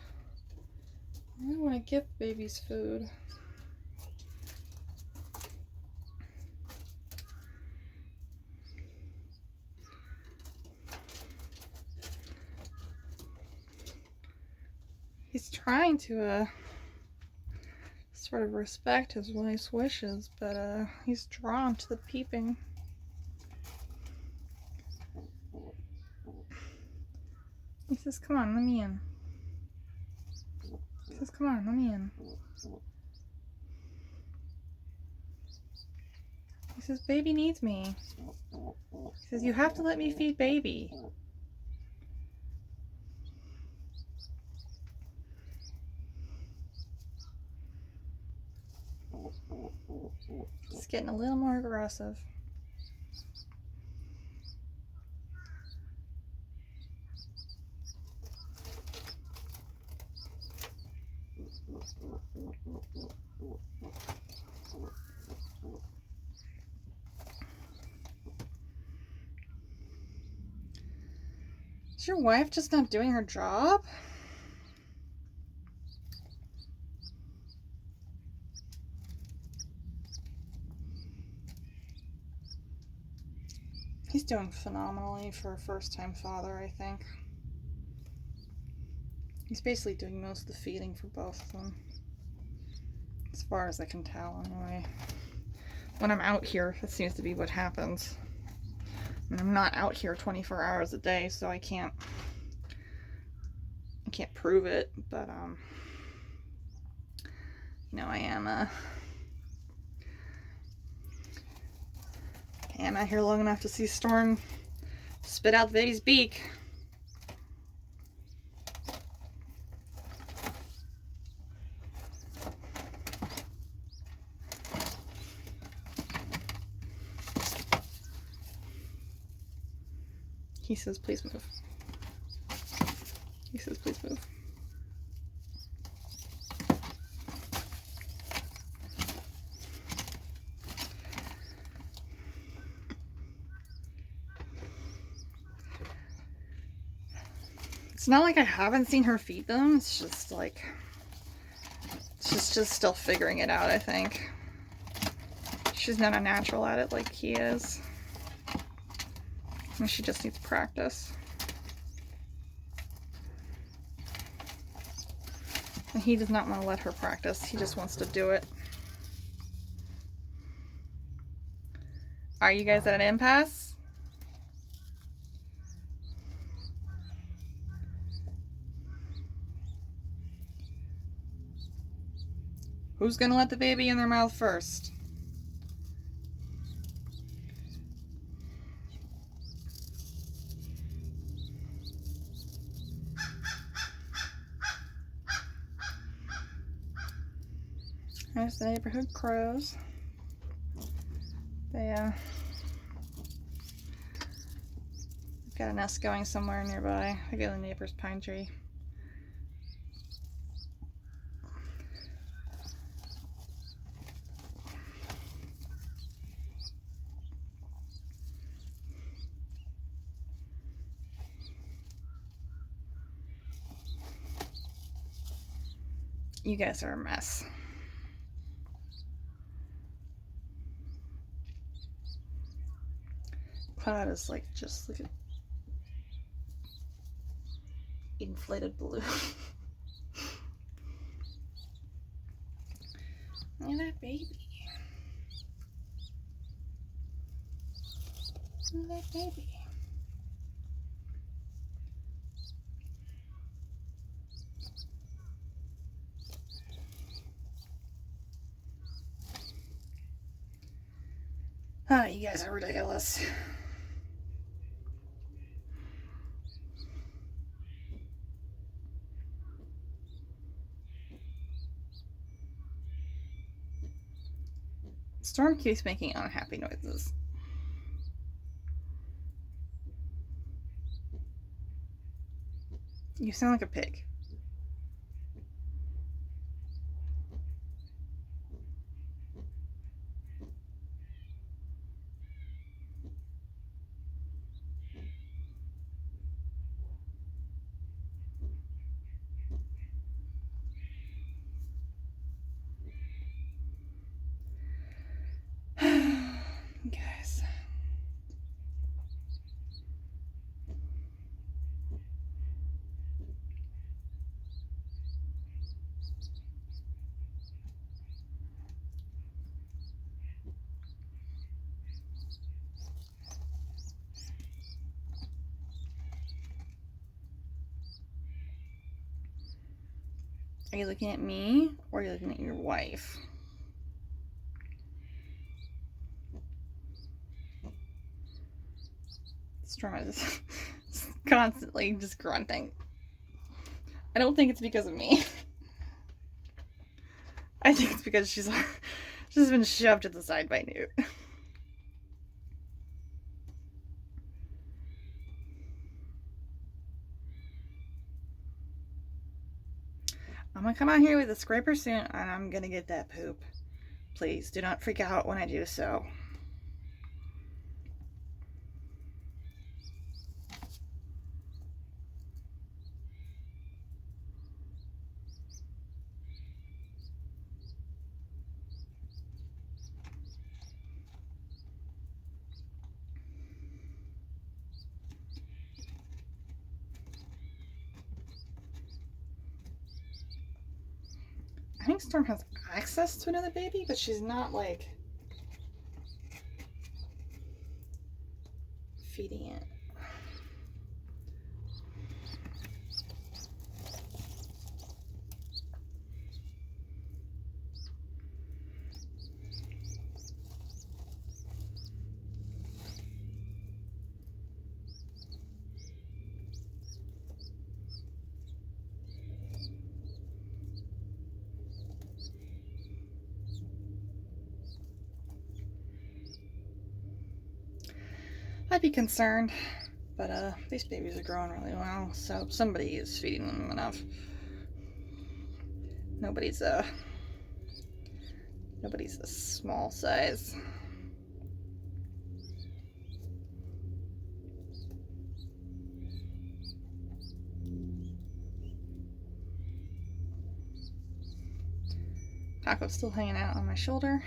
I want to give babies food. He's trying to sort of respect his wife's wishes, but he's drawn to the peeping. He says, come on, let me in. He says, come on, let me in. He says, baby needs me. He says, you have to let me feed baby. It's getting a little more aggressive. Is your wife just not doing her job? He's doing phenomenally for a first-time father, I think. He's basically doing most of the feeding for both of them. As far as I can tell, anyway. When I'm out here, that seems to be what happens. I mean, I'm not out here 24 hours a day, so I can't prove it, but you know, I am out here long enough to see Storm spit out the baby's beak. He says, please move. He says, please move. It's not like I haven't seen her feed them. It's just like, she's just still figuring it out, I think. She's not a natural at it like he is. And she just needs practice. And he does not want to let her practice. He just wants to do it. Are you guys at an impasse? Who's gonna let the baby in their mouth first? There's the neighborhood crows. They got a nest going somewhere nearby. I go to the neighbor's pine tree. You guys are a mess. Cloud is like just like an inflated balloon. Look at that baby. Look at that baby. Ah, you guys are ridiculous. Storm keeps making unhappy noises. You sound like a pig. Guys. Are you looking at me or are you looking at your wife? Storm is constantly just grunting. I don't think it's because of me. I think it's because she's been shoved to the side by Newt. I'm gonna come out here with a scraper soon and I'm gonna get that poop. Please do not freak out when I do so. I think Storm has access to another baby, but she's not like feeding it. I'd be concerned. But these babies are growing really well, so somebody is feeding them enough. Nobody's a small size. Taco's still hanging out on my shoulder.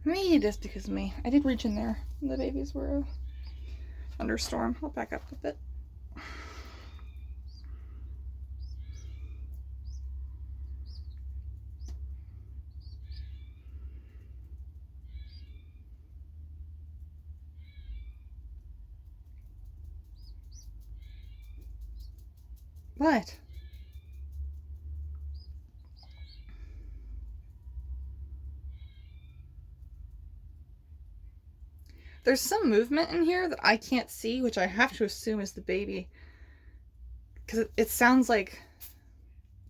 Maybe just because of me. I did reach in there and the babies were a thunderstorm. I'll back up a bit. What? There's some movement in here that I can't see, which I have to assume is the baby. Because it sounds like...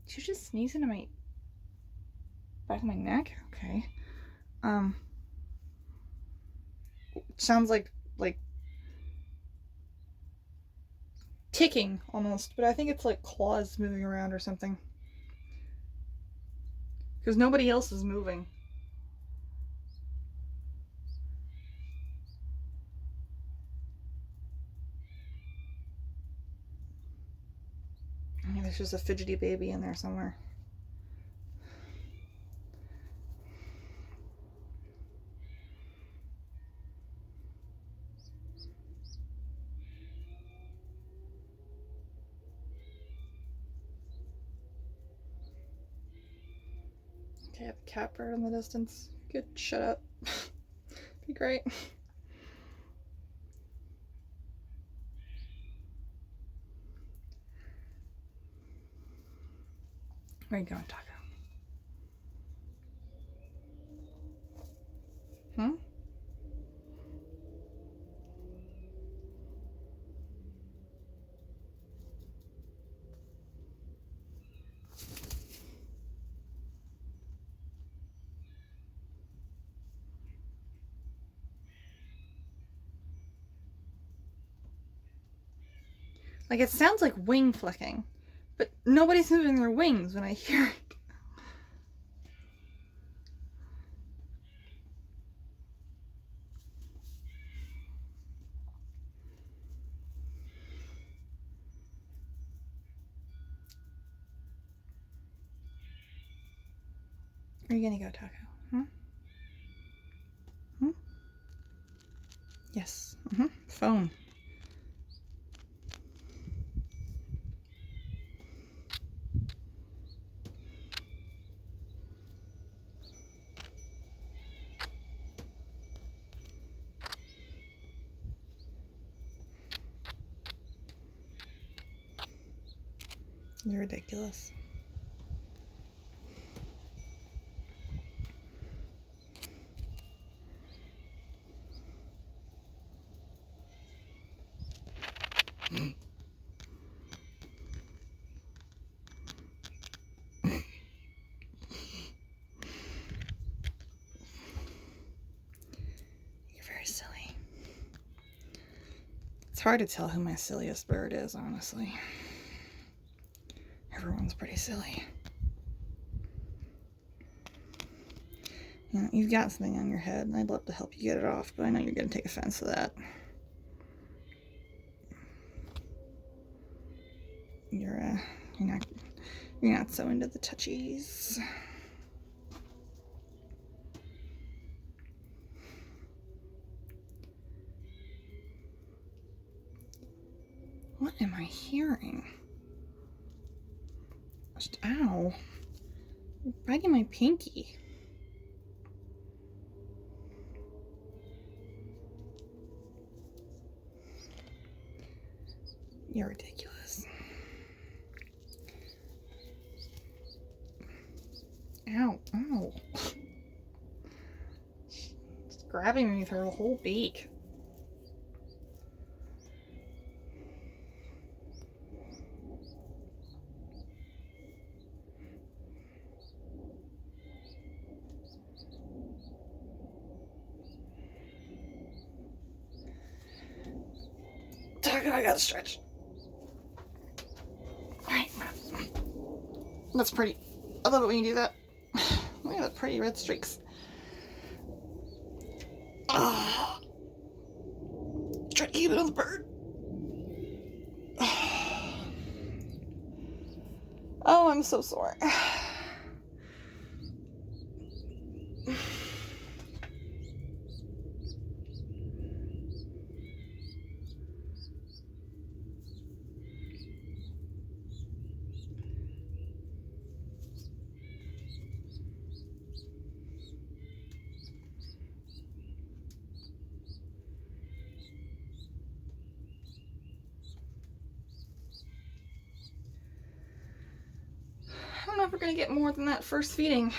Did you just sneeze into my... back of my neck? Okay. Sounds like ticking almost, but I think it's like claws moving around or something. Because nobody else is moving. I mean, there's just a fidgety baby in there somewhere. Okay, I have a cat bird in the distance. Good, shut up. Be great. Where are you going, Taco? Hmm? Like, it sounds like wing flicking, but nobody's moving their wings when I hear it. Where are you gonna go, Taco? Hmm? Hmm? Yes. Phone. You're ridiculous. Silly. It's hard to tell who my silliest bird is, honestly. Everyone's pretty silly. You know, you've got something on your head, and I'd love to help you get it off, but I know you're going to take offense to that. You're not so into the touchies. What am I hearing? Just, ow. You're biting my pinky. You're ridiculous. Ow, ow. grabbing me with her whole beak. I gotta stretch. Alright. That's pretty. I love it when you do that. Look at the pretty red streaks. Try to keep it on the bird. Oh, I'm so sore. I don't know if we're gonna get more than that first feeding.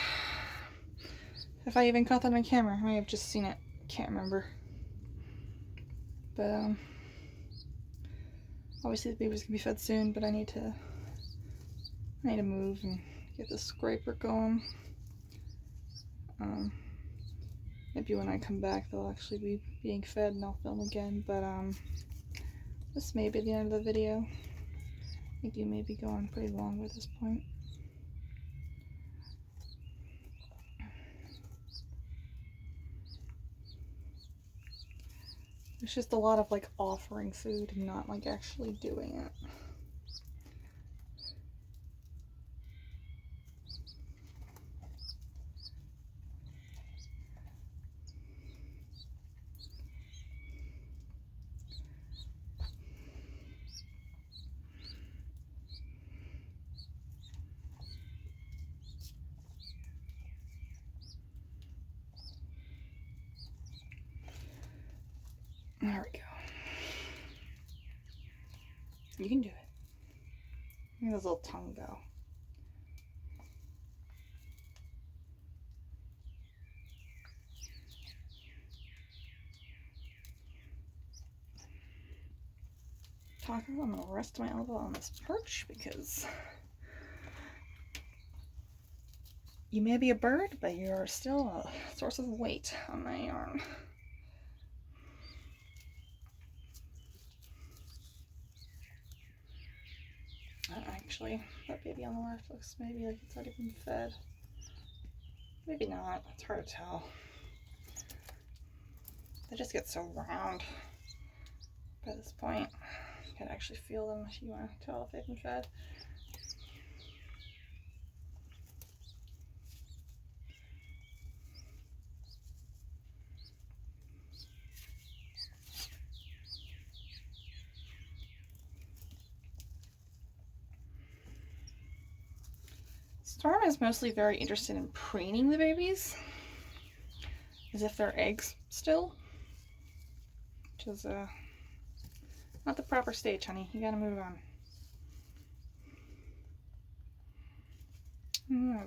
If I even caught that on camera, I may have just seen it. Can't remember. But obviously the baby's gonna be fed soon. But I need to move and get the scraper going. Maybe when I come back, they'll actually be being fed, and I'll film again. But this may be the end of the video. I think you may be going pretty long at this point. It's just a lot of like offering food and not like actually doing it. There we go. You can do it. Look at his little tongue go. Taco, I'm gonna rest my elbow on this perch because you may be a bird, but you're still a source of weight on my arm. Actually, that baby on the left looks maybe like it's already been fed. Maybe not. It's hard to tell. They just get so round by this point. You can actually feel them if you want to tell if they've been fed. Storm is mostly very interested in preening the babies, as if they're eggs still, which is not the proper stage, honey. You gotta move on.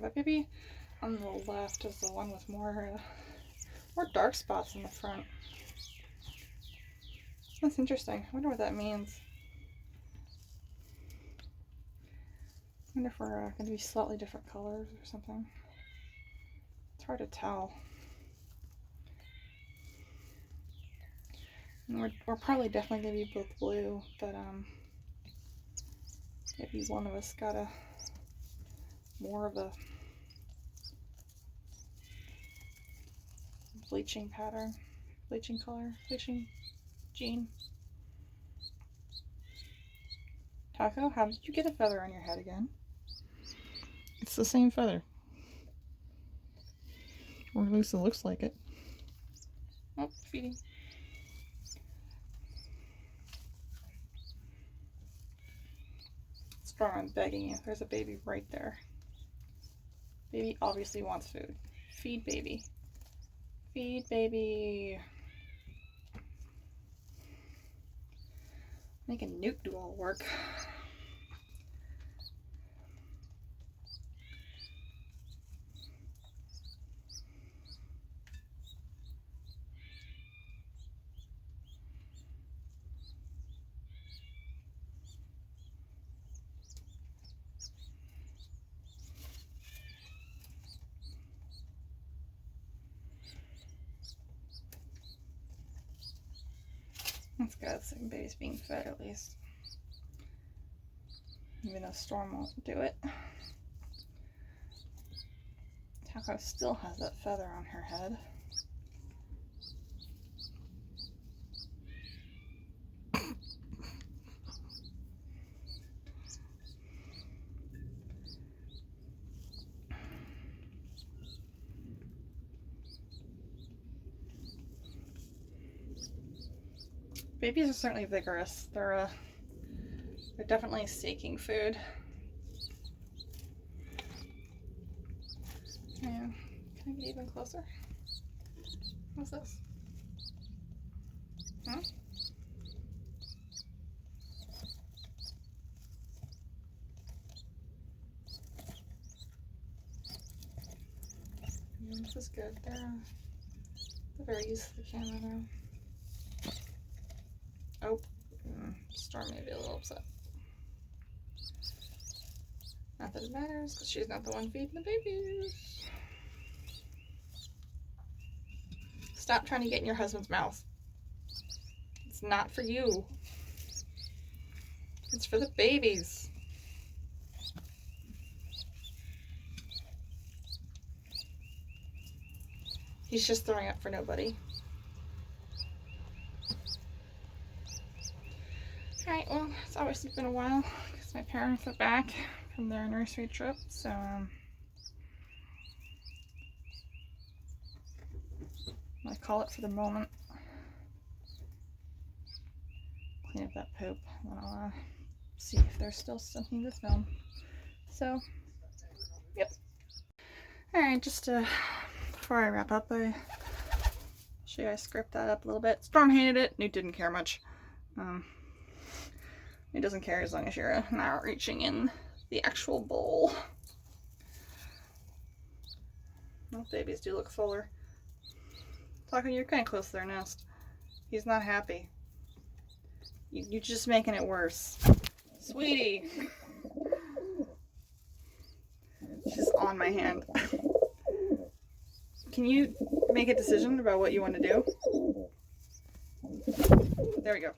That baby on the left is the one with more dark spots in the front. That's interesting. I wonder what that means. I wonder if we're going to be slightly different colors or something. It's hard to tell. And we're probably definitely going to be both blue, but maybe one of us got more of a bleaching pattern, bleaching color, bleaching gene. Taco, how did you get a feather on your head again? It's the same feather. Or at least it looks like it. Oh, feeding. Strong, I'm begging you. There's a baby right there. Baby obviously wants food. Feed baby. Feed baby. Making Newt do all the work. Yeah, the second baby's being fed at least. Even though Storm won't do it. Taco still has that feather on her head. Babies are certainly vigorous. They're definitely seeking food. Yeah. Can I get even closer? What's this? Huh? This is good. They're very used to the camera now. Oh, Storm may be a little upset. Not that it matters, because she's not the one feeding the babies. Stop trying to get in your husband's mouth. It's not for you. It's for the babies. He's just throwing up for nobody. Alright, well, it's obviously been a while because my parents are back from their nursery trip, so I call it for the moment. Clean up that poop, and then I'll see if there's still something to film. So, yep. Alright, just before I wrap up, I show you I script that up a little bit. Storm hated it. Newt didn't care much. It doesn't care as long as you're not reaching in the actual bowl. Well, babies do look fuller. Taco, you're kind of close to their nest. He's not happy. You're just making it worse. Sweetie! She's on my hand. Can you make a decision about what you want to do? There we go.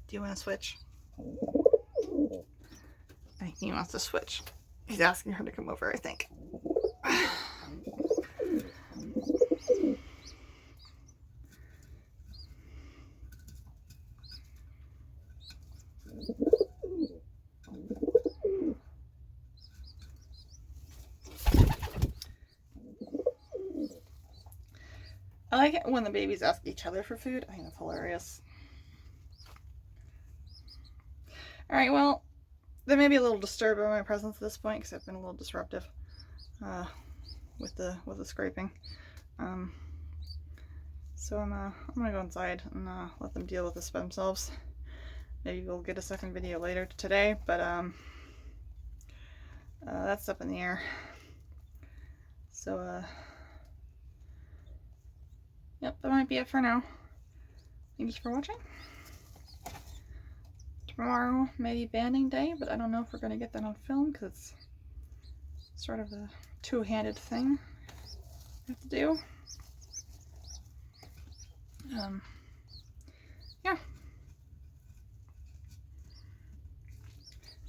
Do you want to switch? I think he wants to switch. He's asking her to come over, I think. I like it when the babies ask each other for food. I think that's hilarious. Alright, well, they may be a little disturbed by my presence at this point because I've been a little disruptive with the scraping. So I'm gonna go inside and let them deal with this by themselves. Maybe we'll get a second video later today, but that's up in the air. So yep, that might be it for now. Thank you for watching. Tomorrow may be banding day, but I don't know if we're going to get that on film because it's sort of a two-handed thing we have to do. Yeah.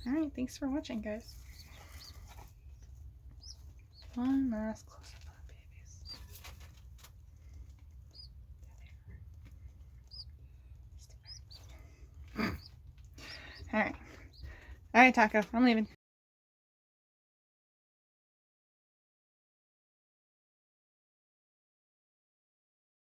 Alright, thanks for watching, guys. One last close-up of the babies. Alright. Alright, Taco, I'm leaving.